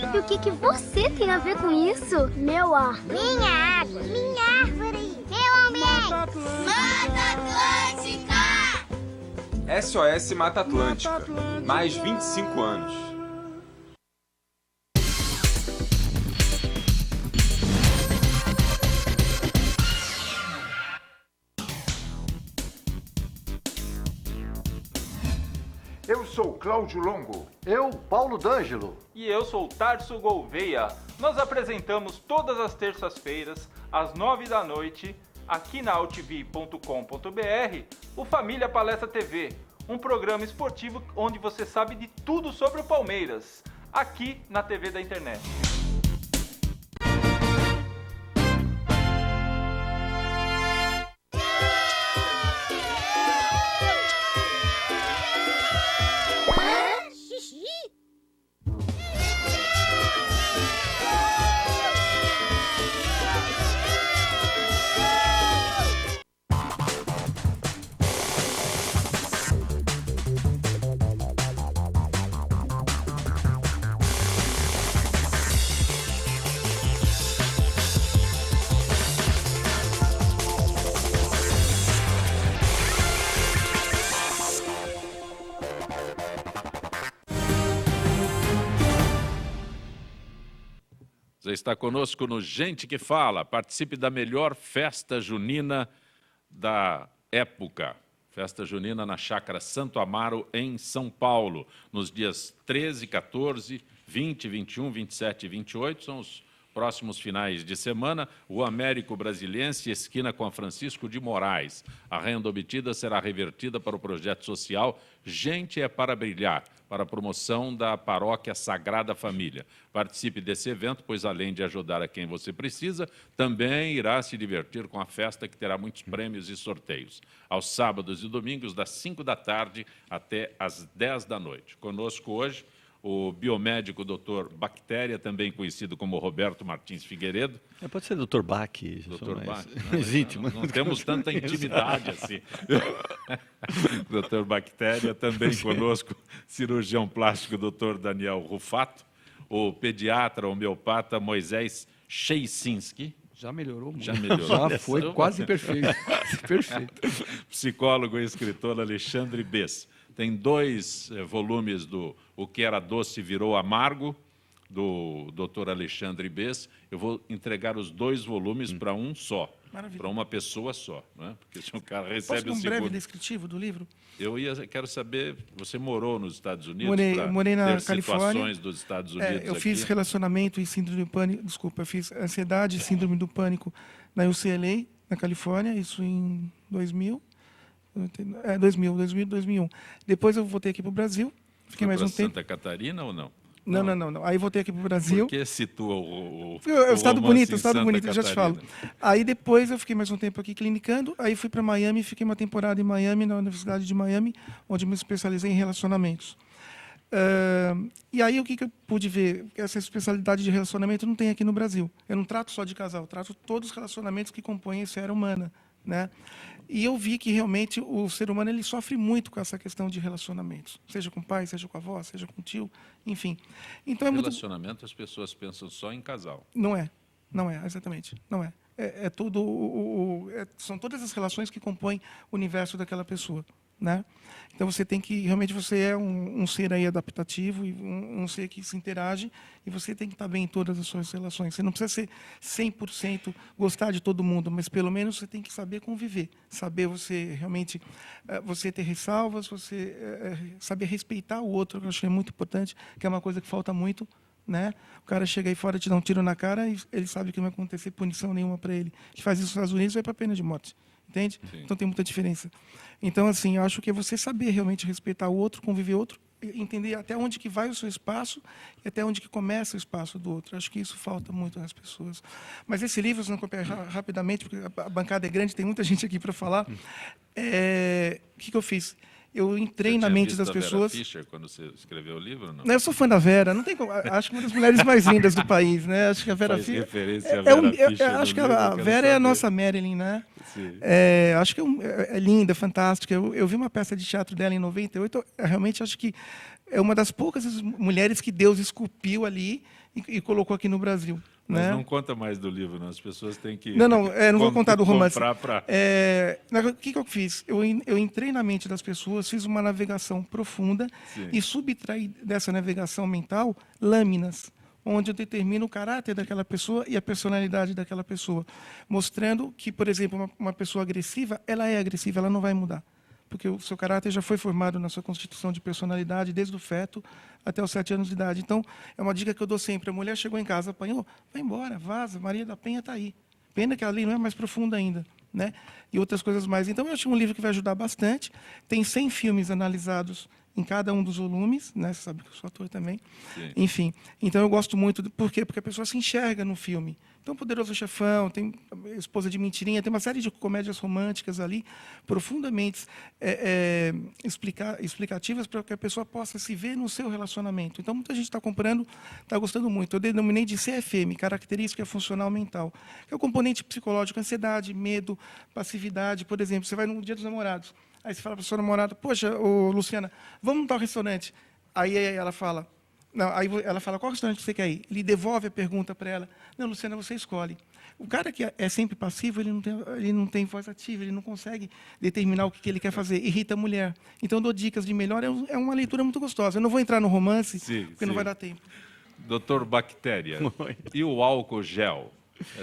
E o que você tem a ver com isso? Meu ar. Minha água. Minha árvore. Meu ambiente. Mata Atlântica! SOS Mata Atlântica. Mais 25 anos. Eu sou Cláudio Longo. Eu, Paulo D'Angelo. E eu sou Tarso Gouveia. Nós apresentamos todas as terças-feiras, às 9 da noite, aqui na altv.com.br, o Família Palestra TV, um programa esportivo onde você sabe de tudo sobre o Palmeiras, aqui na TV da internet. Você está conosco no Gente que Fala. Participe da melhor festa junina da época. Festa junina na Chácara Santo Amaro, em São Paulo, nos dias 13, 14, 20, 21, 27 e 28. São os próximos finais de semana. Rua Américo Brasiliense, esquina com a Francisco de Moraes. A renda obtida será revertida para o projeto social Gente é para Brilhar, para a promoção da Paróquia Sagrada Família. Participe desse evento, pois além de ajudar a quem você precisa, também irá se divertir com a festa que terá muitos prêmios e sorteios. Aos sábados e domingos, das 5 da tarde até às 10 da noite. Conosco hoje, o biomédico Dr. Bactéria, também conhecido como Roberto Martins Figueiredo. Pode ser Dr. Bach. Dr. Bach. Mais íntimo. Não temos tanta intimidade assim. Dr. Bactéria, também conosco, cirurgião plástico Dr. Daniel Rufato, o pediatra homeopata Moisés Cheicinski. Já melhorou muito. Já melhorou. Já foi quase perfeito. Perfeito. Psicólogo e escritor Alexandre Bess. Tem 2 volumes do O que era doce virou amargo, do Dr. Alexandre Bess. Eu vou entregar os 2 volumes para um só, para uma pessoa só, né? Porque se o cara recebe Posso o dar um breve segundo... descritivo do livro? Quero saber, você morou nos Estados Unidos? Morei na ter Califórnia. situações dos Estados Unidos eu aqui? fiz relacionamento e síndrome do pânico, desculpa, eu fiz ansiedade e síndrome do pânico na UCLA, na Califórnia, isso em 2000. 2001. Depois eu voltei aqui para o Brasil, fiquei mais um tempo. Santa Catarina ou não? Não. Aí voltei aqui para o Brasil. Por que situa o estado bonito, Catarina? já te falo. Aí depois eu fiquei mais um tempo aqui clinicando, aí fui para Miami, fiquei uma temporada em Miami, na Universidade de Miami, onde me especializei em relacionamentos. E aí o que eu pude ver? Essa especialidade de relacionamento não tem aqui no Brasil. Eu não trato só de casal, eu trato todos os relacionamentos que compõem a esfera humana, né? E eu vi que realmente o ser humano ele sofre muito com essa questão de relacionamentos, seja com o pai, seja com a avó, seja com o tio, enfim. Então é relacionamento, as pessoas pensam só em casal. Não é, exatamente, não é. São todas as relações que compõem o universo daquela pessoa, né? Então você tem que, realmente você é um ser aí adaptativo, um ser que se interage, e você tem que estar bem em todas as suas relações. Você não precisa ser 100% gostar de todo mundo, mas pelo menos você tem que saber conviver, saber você realmente, você ter ressalvas, você saber respeitar o outro, que eu acho que é muito importante, que é uma coisa que falta muito, né? O cara chega aí fora, te dá um tiro na cara e ele sabe que não vai acontecer punição nenhuma para ele. Que faz isso nos Estados Unidos vai para a pena de morte. Entende? Sim. Então tem muita diferença. Então, assim, eu acho que é você saber realmente respeitar o outro, conviver outro, entender até onde que vai o seu espaço e até onde que começa o espaço do outro. Eu acho que isso falta muito nas pessoas. Mas esse livro, se não copiar rapidamente, porque a bancada é grande, tem muita gente aqui para falar. O que eu fiz? Eu entrei na mente das pessoas. Vera Fischer, quando você escreveu o livro, não? Eu sou fã da Vera, não tem como. Acho que uma das mulheres mais lindas do país, né? Acho que a Vera Fischer. Referência a Vera Fischer. Acho que a Vera é a nossa Marilyn, né? Sim. Acho que é linda, fantástica. Eu vi uma peça de teatro dela em 98. Eu realmente acho que é uma das poucas mulheres que Deus esculpiu ali e colocou aqui no Brasil. Mas né? não conta mais do livro, não. As pessoas têm que... Não vou contar do romance. Pra... O que eu fiz? Eu entrei na mente das pessoas, fiz uma navegação profunda. Sim. E subtraí dessa navegação mental lâminas, onde eu determino o caráter daquela pessoa e a personalidade daquela pessoa, mostrando que, por exemplo, uma pessoa agressiva, ela é agressiva, ela não vai mudar. Porque o seu caráter já foi formado na sua constituição de personalidade desde o feto até os 7 anos de idade. Então, é uma dica que eu dou sempre. A mulher chegou em casa, apanhou, vai embora, vaza, Maria da Penha está aí. Pena que a lei não é mais profunda ainda, né? E outras coisas mais. Então, eu acho um livro que vai ajudar bastante. Tem 100 filmes analisados em cada um dos volumes, né? Você sabe que eu sou ator também. Sim. Enfim, então eu gosto muito. Por quê? Porque a pessoa se enxerga no filme. Então, Poderoso Chefão, tem Esposa de Mentirinha, tem uma série de comédias românticas ali, profundamente explicativas para que a pessoa possa se ver no seu relacionamento. Então, muita gente está comprando, está gostando muito. Eu denominei de CFM, Característica Funcional Mental, que é o componente psicológico, ansiedade, medo, passividade. Por exemplo, você vai no Dia dos Namorados, aí você fala para a sua namorada, poxa, Luciana, vamos no tal restaurante. Aí ela fala... Não, aí ela fala, qual restaurante você quer ir? Ele devolve a pergunta para ela. Não, Luciana, você escolhe. O cara que é sempre passivo, ele não tem voz ativa, ele não consegue determinar o que ele quer fazer. Irrita a mulher. Então, eu dou dicas de melhor. É uma leitura muito gostosa. Eu não vou entrar no romance, porque não vai dar tempo. Doutor Bactéria, e o álcool gel?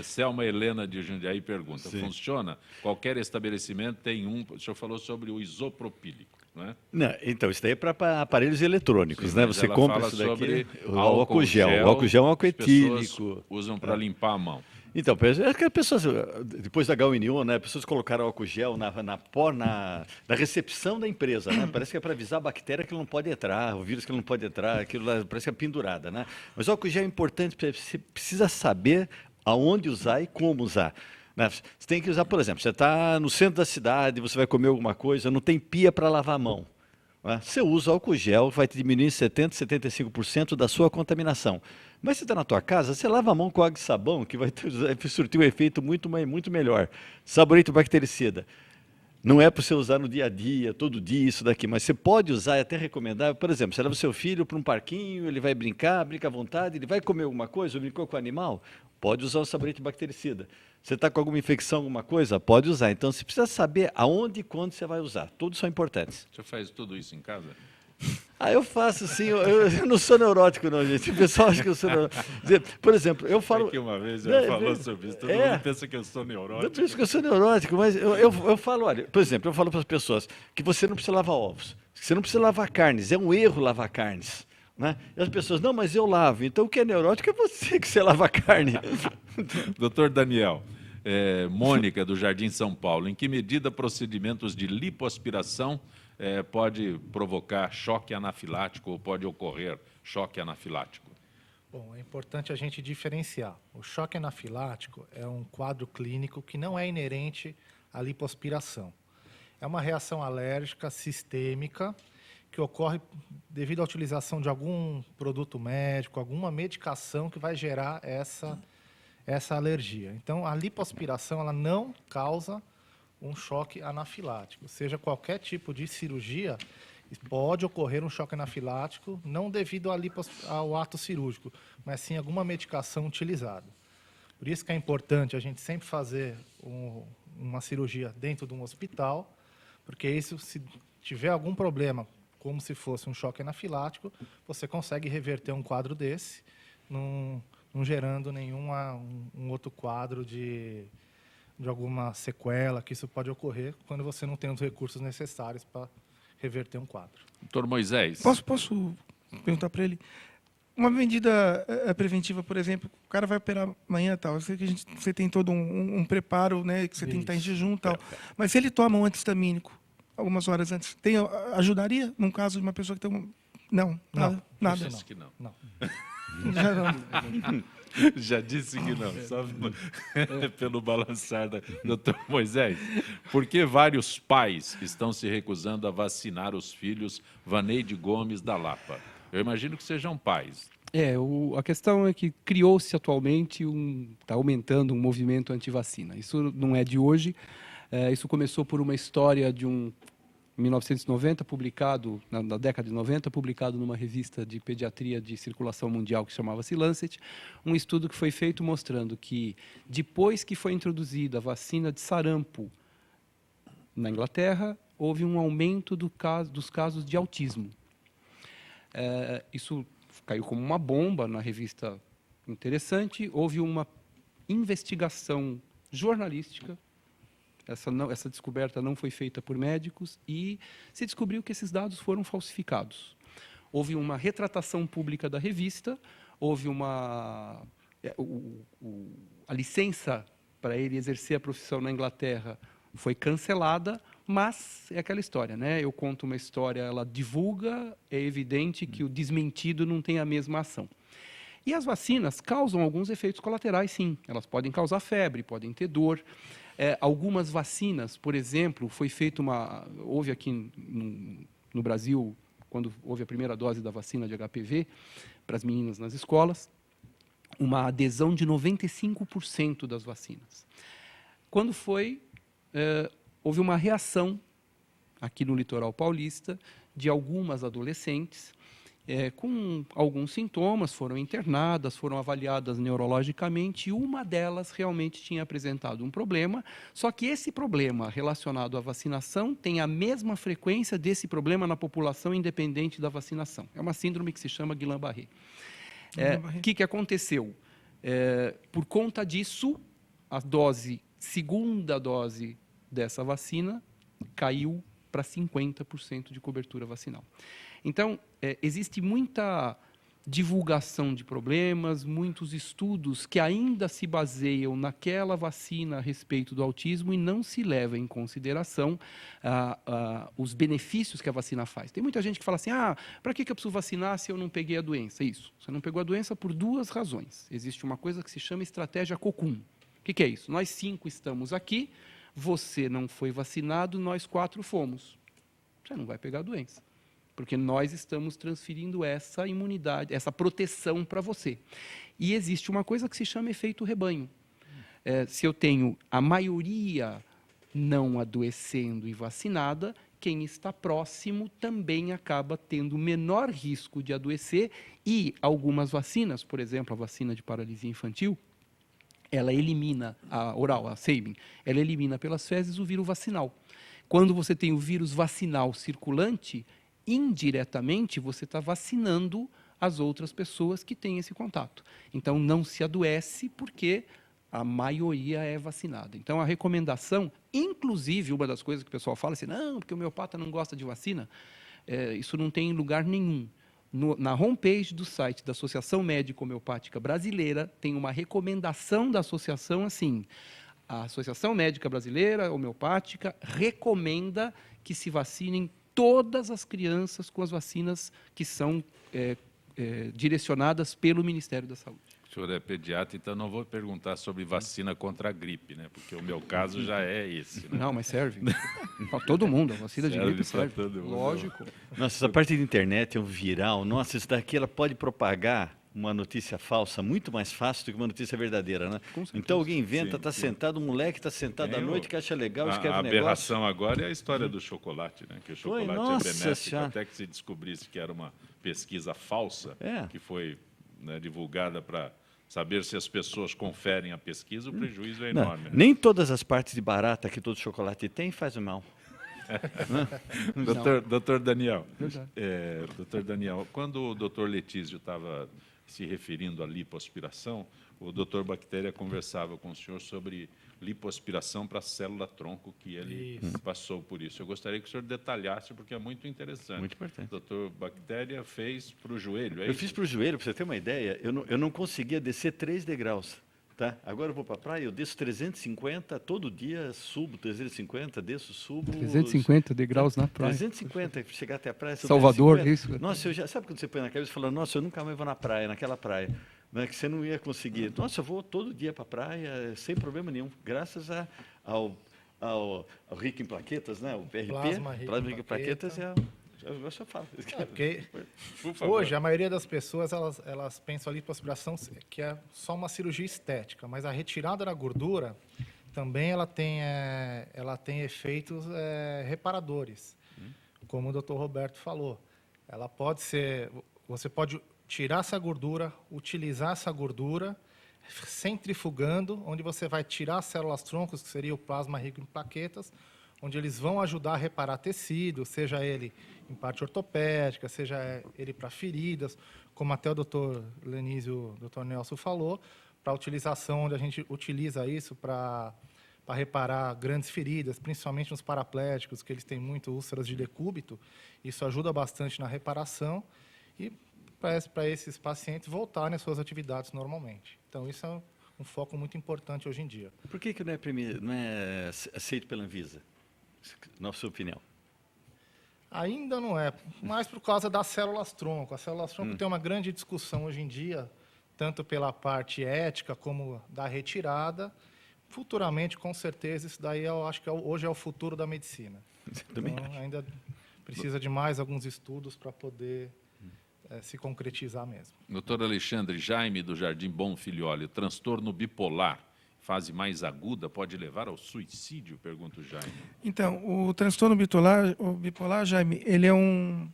Selma Helena de Jundiaí pergunta, funciona? Qualquer estabelecimento tem um... O senhor falou sobre o isopropílico, não é? Não, então, isso daí é para aparelhos eletrônicos, Sim, né? mas Você ela compra fala isso daqui, sobre o álcool gel. O álcool gel é um álcool as pessoas etílico. usam para limpar a mão. Então, é que as pessoas, depois da H1N1, né, as pessoas colocaram álcool gel na recepção da empresa, né? Parece que é para avisar a bactéria que ele não pode entrar, o vírus que ele não pode entrar, aquilo lá parece que é pendurada, né? Mas o álcool gel é importante, você precisa saber aonde usar e como usar. Né? Você tem que usar, por exemplo, você está no centro da cidade, você vai comer alguma coisa, não tem pia para lavar a mão. Né? Você usa álcool gel, vai te diminuir 70%, 75% da sua contaminação. Mas você está na tua casa, você lava a mão com água e sabão, que vai surtir um efeito muito melhor. Sabonete bactericida. Não é para você usar no dia a dia, todo dia, isso daqui, mas você pode usar, é até recomendável. Por exemplo, você leva o seu filho para um parquinho, ele vai brincar, brinca à vontade, ele vai comer alguma coisa, ou brincou com o animal, pode usar o sabonete bactericida. Você está com alguma infecção, alguma coisa, pode usar. Então, você precisa saber aonde e quando você vai usar. Todos são importantes. O senhor faz tudo isso em casa? Eu faço sim, eu não sou neurótico não, gente. O pessoal acha que eu sou neurótico. Por exemplo, eu falo... É que uma vez eu falou sobre isso, todo mundo pensa que eu sou neurótico. Eu penso que eu sou neurótico, mas eu falo, olha, por exemplo, eu falo para as pessoas que você não precisa lavar ovos, que você não precisa lavar carnes, é um erro lavar carnes. Né? E as pessoas, não, mas eu lavo. Então o que é neurótico é você que você lava carne. Doutor Daniel, Mônica, do Jardim São Paulo, em que medida procedimentos de lipoaspiração pode provocar choque anafilático ou pode ocorrer choque anafilático? Bom, é importante a gente diferenciar. O choque anafilático é um quadro clínico que não é inerente à lipoaspiração. É uma reação alérgica sistêmica que ocorre devido à utilização de algum produto médico, alguma medicação que vai gerar essa alergia. Então, a lipoaspiração ela não causa um choque anafilático. Seja qualquer tipo de cirurgia, pode ocorrer um choque anafilático, não devido ao ato cirúrgico, mas sim alguma medicação utilizada. Por isso que é importante a gente sempre fazer uma cirurgia dentro de um hospital, porque isso, se tiver algum problema, como se fosse um choque anafilático, você consegue reverter um quadro desse, não gerando nenhum outro quadro de alguma sequela, que isso pode ocorrer quando você não tem os recursos necessários para reverter um quadro. Doutor Moisés. Posso perguntar para ele? Uma medida preventiva, por exemplo, o cara vai operar amanhã, tal. Eu sei que você tem todo um preparo, né, que você tem que estar em jejum, tal. Mas se ele toma um anti-histamínico algumas horas antes, ajudaria num caso de uma pessoa que tem Não, nada. Já disse que não. Já não. Já disse que não, só pelo balançar da doutor Moisés. Por que vários pais estão se recusando a vacinar os filhos? Vaneide Gomes, da Lapa. Eu imagino que sejam pais. A questão é que criou-se atualmente, está aumentando um movimento anti-vacina. Isso não é de hoje, isso começou por uma história de em 1990, publicado, na década de 90, publicado numa revista de pediatria de circulação mundial que chamava-se Lancet, um estudo que foi feito mostrando que, depois que foi introduzida a vacina de sarampo na Inglaterra, houve um aumento dos casos de autismo. Isso caiu como uma bomba na revista Interessante, houve uma investigação jornalística. Essa descoberta não foi feita por médicos e se descobriu que esses dados foram falsificados. Houve uma retratação pública da revista, houve a licença para ele exercer a profissão na Inglaterra foi cancelada, mas é aquela história, né? Eu conto uma história, ela divulga, é evidente que o desmentido não tem a mesma ação. E as vacinas causam alguns efeitos colaterais, sim. Elas podem causar febre, podem ter dor. Algumas vacinas, por exemplo, houve aqui no Brasil, quando houve a primeira dose da vacina de HPV para as meninas nas escolas, uma adesão de 95% das vacinas. Quando houve uma reação aqui no litoral paulista de algumas adolescentes com alguns sintomas, foram internadas, foram avaliadas neurologicamente, e uma delas realmente tinha apresentado um problema, só que esse problema relacionado à vacinação tem a mesma frequência desse problema na população independente da vacinação. É uma síndrome que se chama Guillain-Barré. O que aconteceu? Por conta disso, a segunda dose dessa vacina caiu para 50% de cobertura vacinal. Então, existe muita divulgação de problemas, muitos estudos que ainda se baseiam naquela vacina a respeito do autismo e não se leva em consideração os benefícios que a vacina faz. Tem muita gente que fala assim, para que eu preciso vacinar se eu não peguei a doença? Isso, você não pegou a doença por 2 razões. Existe uma coisa que se chama estratégia Cocum. O que é isso? Nós 5 estamos aqui, você não foi vacinado, nós 4 fomos. Você não vai pegar a doença. Porque nós estamos transferindo essa imunidade, essa proteção para você. E existe uma coisa que se chama efeito rebanho. Se eu tenho a maioria não adoecendo e vacinada, quem está próximo também acaba tendo menor risco de adoecer. E algumas vacinas, por exemplo, a vacina de paralisia infantil, ela elimina, a oral, a Sabin, ela elimina pelas fezes o vírus vacinal. Quando você tem o vírus vacinal circulante, indiretamente você está vacinando as outras pessoas que têm esse contato. Então, não se adoece porque a maioria é vacinada. Então, a recomendação, inclusive, uma das coisas que o pessoal fala assim, não, porque o homeopata não gosta de vacina, isso não tem lugar nenhum. Na homepage do site da Associação Médica Homeopática Brasileira, tem uma recomendação da associação assim, a Associação Médica Brasileira Homeopática recomenda que se vacinem todas as crianças com as vacinas que são direcionadas pelo Ministério da Saúde. O senhor é pediatra, então não vou perguntar sobre vacina contra a gripe, né? Porque o meu caso já é esse. Né? Não, mas serve. Para todo mundo, a vacina de gripe serve. Todo mundo. Lógico. Nossa, essa parte de internet é um viral. Nossa, isso daqui ela pode propagar uma notícia falsa muito mais fácil do que uma notícia verdadeira, né? Então alguém inventa, está sentado, um moleque está sentado à noite que acha legal, escreve um negócio. A aberração agora é a história do chocolate, né? Que o chocolate é benéfico, senhora. até que se descobrisse que era uma pesquisa falsa, que foi divulgada para saber se as pessoas conferem a pesquisa, o prejuízo é enorme. Não, nem todas as partes de barata que todo chocolate tem fazem mal. Doutor Daniel, doutor Daniel, quando o doutor Letísio estava se referindo à lipoaspiração, o doutor Bactéria conversava com o senhor sobre lipoaspiração para a célula-tronco, que ele passou por isso. Eu gostaria que o senhor detalhasse, porque é muito interessante. Muito importante. O doutor Bactéria fez para o joelho, Eu fiz para o joelho, para você ter uma ideia, eu não conseguia descer 3 degraus. Tá? Agora eu vou para a praia, eu desço 350, todo dia subo 350, desço, subo... 350 degraus na praia. 350, chegar até a praia... Salvador, isso? Nossa, sabe quando você põe na cabeça e fala, nossa, eu nunca mais vou na praia, naquela praia, né, que você não ia conseguir. Nossa, eu vou todo dia para a praia, sem problema nenhum, graças ao rico em plaquetas, né, o PRP, Plasma rico em plaquetas é... Eu só falo. Porque hoje a maioria das pessoas elas pensam a lipoaspiração que é só uma cirurgia estética, mas a retirada da gordura também ela tem efeitos reparadores, como o Dr. Roberto falou. Ela pode ser, você pode tirar essa gordura, utilizar essa gordura centrifugando, onde você vai tirar as células troncos, que seria o plasma rico em plaquetas, onde eles vão ajudar a reparar tecido, seja ele em parte ortopédica, seja ele para feridas, como até o Dr. Lenísio, o Dr. Nelson falou, para a utilização, onde a gente utiliza isso para reparar grandes feridas, principalmente nos paraplégicos, que eles têm muito úlceras de decúbito. Isso ajuda bastante na reparação e para esses pacientes voltarem às suas atividades normalmente. Então, isso é um foco muito importante hoje em dia. Por que não é aceito pela Anvisa? Na sua opinião? Ainda não é, mais por causa das células-tronco. As células-tronco tem uma grande discussão hoje em dia, tanto pela parte ética como da retirada. Futuramente, com certeza, isso daí eu acho que hoje é o futuro da medicina. Então, ainda precisa de mais alguns estudos para poder se concretizar mesmo. Doutor Alexandre Jaime, do Jardim Bom Filioli, o transtorno bipolar, fase mais aguda, pode levar ao suicídio? Pergunta o Jaime. Então, o transtorno bipolar, Jaime, ele é um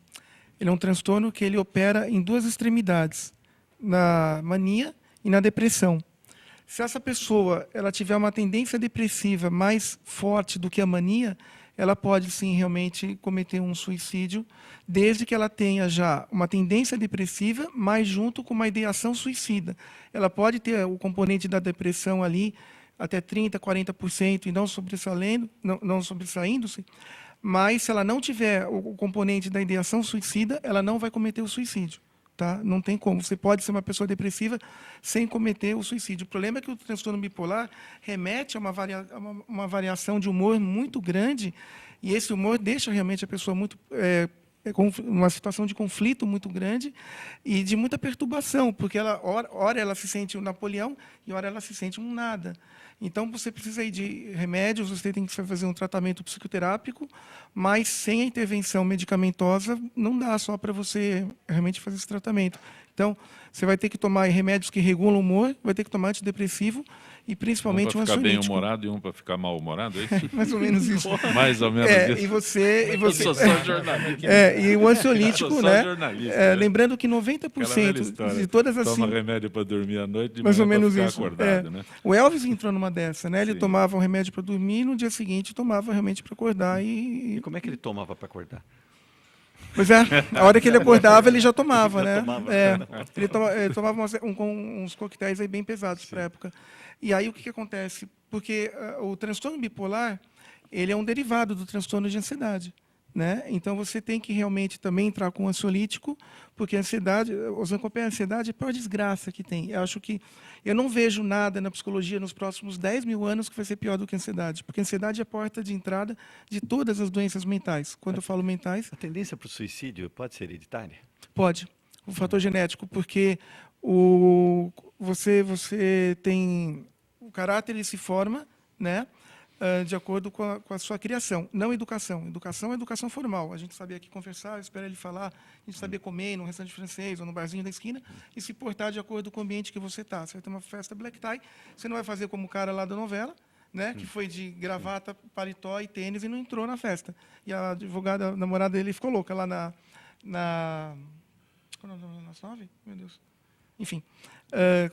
transtorno que ele opera em 2 extremidades, na mania e na depressão. Se essa pessoa ela tiver uma tendência depressiva mais forte do que a mania, ela pode sim realmente cometer um suicídio, desde que ela tenha já uma tendência depressiva, mas junto com uma ideação suicida. Ela pode ter o componente da depressão ali até 30%, 40% e não sobressaindo-se, mas se ela não tiver o componente da ideação suicida, ela não vai cometer o suicídio. Tá? Não tem como. Você pode ser uma pessoa depressiva sem cometer o suicídio. O problema é que o transtorno bipolar remete a uma variação de humor muito grande, e esse humor deixa realmente a pessoa muito com uma situação de conflito muito grande e de muita perturbação, porque ora ela se sente um Napoleão e ora ela se sente um nada. Então, você precisa aí de remédios, você tem que fazer um tratamento psicoterápico, mas sem a intervenção medicamentosa, não dá só para você realmente fazer esse tratamento. Então, você vai ter que tomar remédios que regulam o humor, vai ter que tomar antidepressivo e principalmente um um para ficar ansiolítico. bem-humorado e um para ficar mal-humorado, é isso? Mais ou menos isso. Mais ou menos isso. E você... Eu sou só jornalista. E o ansiolítico, né? Jornalista, lembrando que 90% de todas as... Toma remédio para dormir à noite, de mais ou manhã menos ficar isso. acordado, né? O Elvis entrou numa dessa, né? Ele Sim. tomava um remédio para dormir e no dia seguinte tomava realmente para acordar E como é que ele tomava para acordar? Pois é, a hora que ele acordava, ele já tomava, Já né? tomava. Ele tomava uns coquetéis aí bem pesados para a época. E aí o que acontece? Porque o transtorno bipolar, ele é um derivado do transtorno de ansiedade, né? Então você tem que realmente também entrar com ansiolítico, porque a ansiedade, a ansiedade é a pior desgraça que tem. Eu não vejo nada na psicologia nos próximos 10 mil anos que vai ser pior do que a ansiedade, porque a ansiedade é a porta de entrada de todas as doenças mentais. Quando eu falo mentais... A tendência para o suicídio pode ser hereditária? Pode. O fator genético, porque você tem... O caráter ele se forma, né? De acordo com a sua criação, não educação. Educação é educação formal. A gente sabia aqui conversar, esperar ele falar, a gente sabia comer num restaurante francês ou no barzinho da esquina e se portar de acordo com o ambiente que você está. Você vai ter uma festa black tie, você não vai fazer como o cara lá da novela, né, que foi de gravata, paletó e tênis e não entrou na festa. E a advogada, a namorada dele, ficou louca lá nas 9? Meu Deus. Enfim,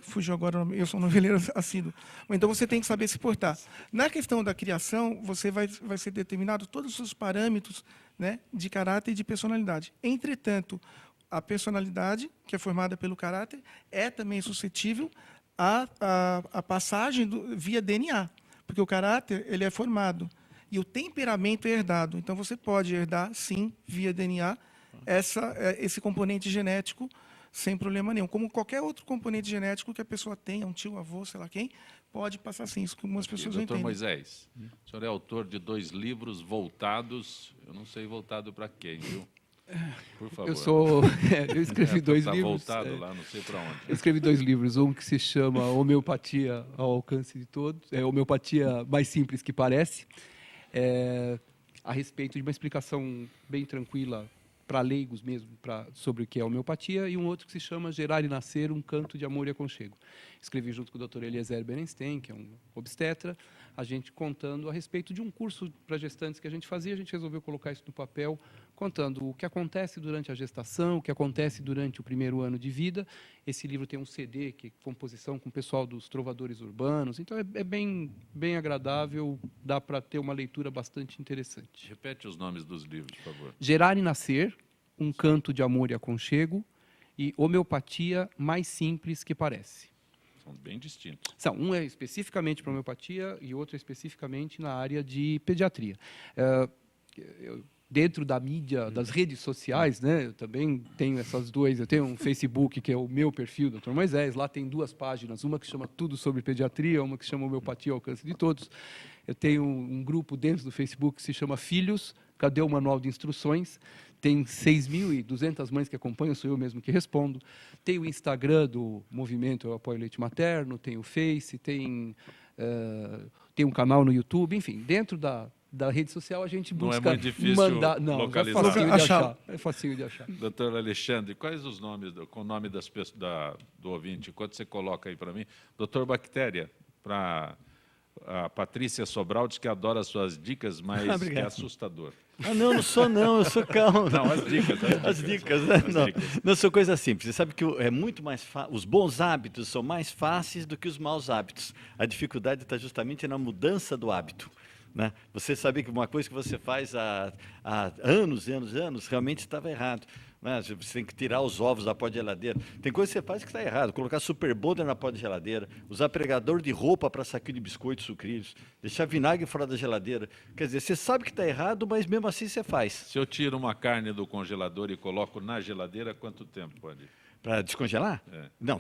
fugiu agora, eu sou um noveleiro assíduo. Então, você tem que saber se portar. Na questão da criação, você vai ser determinado todos os seus parâmetros, né, de caráter e de personalidade. Entretanto, a personalidade, que é formada pelo caráter, é também suscetível à passagem via DNA, porque o caráter ele é formado e o temperamento é herdado. Então, você pode herdar, sim, via DNA, esse componente genético, sem problema nenhum. Como qualquer outro componente genético que a pessoa tenha, um tio, avô, sei lá quem, pode passar assim. Isso que algumas pessoas não entendem. Doutor Moisés, o senhor é autor de 2 livros voltados, eu não sei voltado para quem, viu? Por favor. Eu escrevi 2 tá livros. Voltado lá, não sei para onde. Eu escrevi 2 livros, um que se chama Homeopatia ao Alcance de Todos, Homeopatia Mais Simples que Parece, a respeito de uma explicação bem tranquila para leigos mesmo, sobre o que é homeopatia, e um outro que se chama Gerar e Nascer, um canto de amor e aconchego. Escrevi junto com o Dr. Eliezer Berenstein, que é um obstetra, a gente contando a respeito de um curso para gestantes que a gente fazia, a gente resolveu colocar isso no papel, contando o que acontece durante a gestação, o que acontece durante o primeiro ano de vida. Esse livro tem um CD, que é composição com o pessoal dos trovadores urbanos, então é bem agradável, dá para ter uma leitura bastante interessante. Repete os nomes dos livros, por favor. Gerar e Nascer, um canto de amor e aconchego, e Homeopatia Mais Simples que Parece. São bem distintos. Um é especificamente para homeopatia e outro é especificamente na área de pediatria. Dentro da mídia, das redes sociais, né, eu também tenho essas 2. Eu tenho um Facebook, que é o meu perfil, Dr. Moisés. Lá tem 2 páginas, uma que chama Tudo sobre Pediatria, uma que chama Homeopatia ao Alcance de Todos. Eu tenho um grupo dentro do Facebook que se chama Filhos, cadê o manual de instruções? Tem 6.200 mães que acompanham, sou eu mesmo que respondo. Tem o Instagram do Movimento Eu Apoio Leite Materno, tem o Face, tem um canal no YouTube, enfim, dentro da rede social a gente busca não é muito difícil mandar... localizar. É facinho de achar. Doutor Alexandre, quais os nomes, com o nome das pessoas, do ouvinte, enquanto você coloca aí para mim? Doutor Bactéria, para a Patrícia Sobral, diz que adora as suas dicas, mas que é assustador. Não sou não, eu sou calmo. Não, as dicas. Não, são coisas simples. Você sabe que é muito mais os bons hábitos são mais fáceis do que os maus hábitos. A dificuldade está justamente na mudança do hábito. né? Você sabia que uma coisa que você faz há anos, realmente estava errado. Né? Você tem que tirar os ovos da pó de geladeira. Tem coisa que você faz que está errado. Colocar super bonder na pó de geladeira, usar pregador de roupa para saquinho de biscoitos, sucrilhos, deixar vinagre fora da geladeira. Quer dizer, você sabe que está errado, mas mesmo assim você faz. Se eu tiro uma carne do congelador e coloco na geladeira, quanto tempo pode? Para descongelar? É. Não,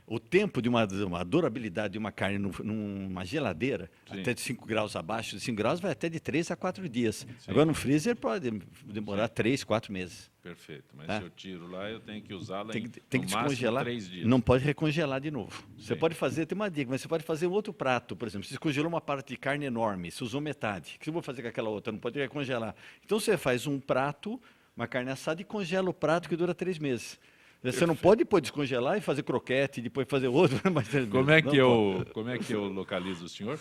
o tempo de uma durabilidade de uma carne numa geladeira, Sim. até de 5 graus abaixo de 5 graus, vai até de 3 a 4 dias. Sim. Agora, no freezer, pode demorar 3, 4 meses. Perfeito. Mas Tá? se eu tiro lá, eu tenho que usá-la Tem em que no máximo descongelar. 3 dias. Não pode recongelar de novo. Você Sim. pode fazer, tem uma dica, mas você pode fazer um outro prato, por exemplo. Você descongelou uma parte de carne enorme, você usou metade. O que eu vou fazer com aquela outra? Não pode recongelar. Então você faz um prato, uma carne assada, e congela o prato que dura 3 meses. Você não pode depois descongelar e fazer croquete e depois fazer outro. Mas Como é que eu localizo o senhor?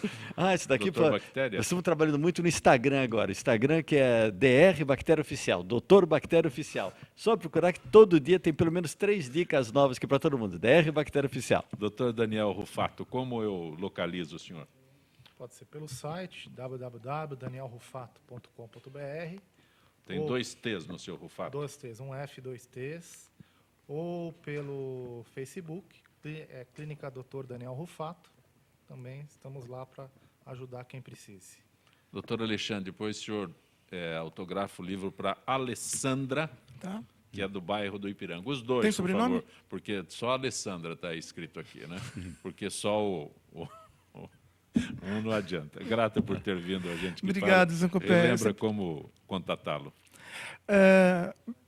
Esse daqui, Doutor Bactéria? nós estamos trabalhando muito no Instagram agora. Instagram que é DR Bactéria Oficial, Doutor Bactéria Oficial. Só procurar que todo dia tem pelo menos 3 dicas novas aqui para todo mundo. DR Bactéria Oficial. Doutor Daniel Rufato, como eu localizo o senhor? Pode ser pelo site www.danielrufato.com.br. Tem 2 T's no seu Rufato? 2 T's, um F e 2 T's. Ou pelo Facebook, Clínica Dr. Daniel Rufato. Também estamos lá para ajudar quem precise. Doutor Alexandre, depois o senhor autografa o livro para Alessandra, Tá. que é do bairro do Ipiranga. Os dois, Tem por sobrenome? favor, porque só a Alessandra está escrito aqui, né? Porque só um não adianta. Grata por ter vindo a gente. Obrigado, Zancopé. Lembra como contatá-lo?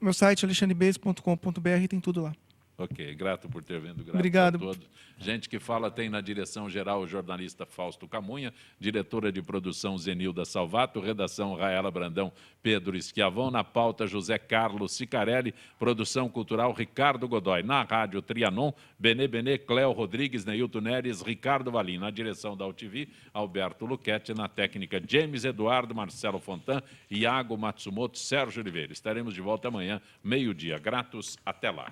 Meu site alexandrebase.com.br, tem tudo lá. Ok, grato por ter vindo. Grato Obrigado. a todos. Gente que fala tem na direção geral o jornalista Fausto Camunha, diretora de produção Zenilda Salvato, redação Raela Brandão, Pedro Schiavon, na pauta José Carlos Sicarelli, produção cultural Ricardo Godoy, na rádio Trianon, Benê, Cléo Rodrigues, Neilton Neres, Ricardo Valim, na direção da UTV, Alberto Luquete, na técnica James Eduardo, Marcelo Fontan, Iago Matsumoto, Sérgio Oliveira. Estaremos de volta amanhã, meio-dia. Gratos, até lá.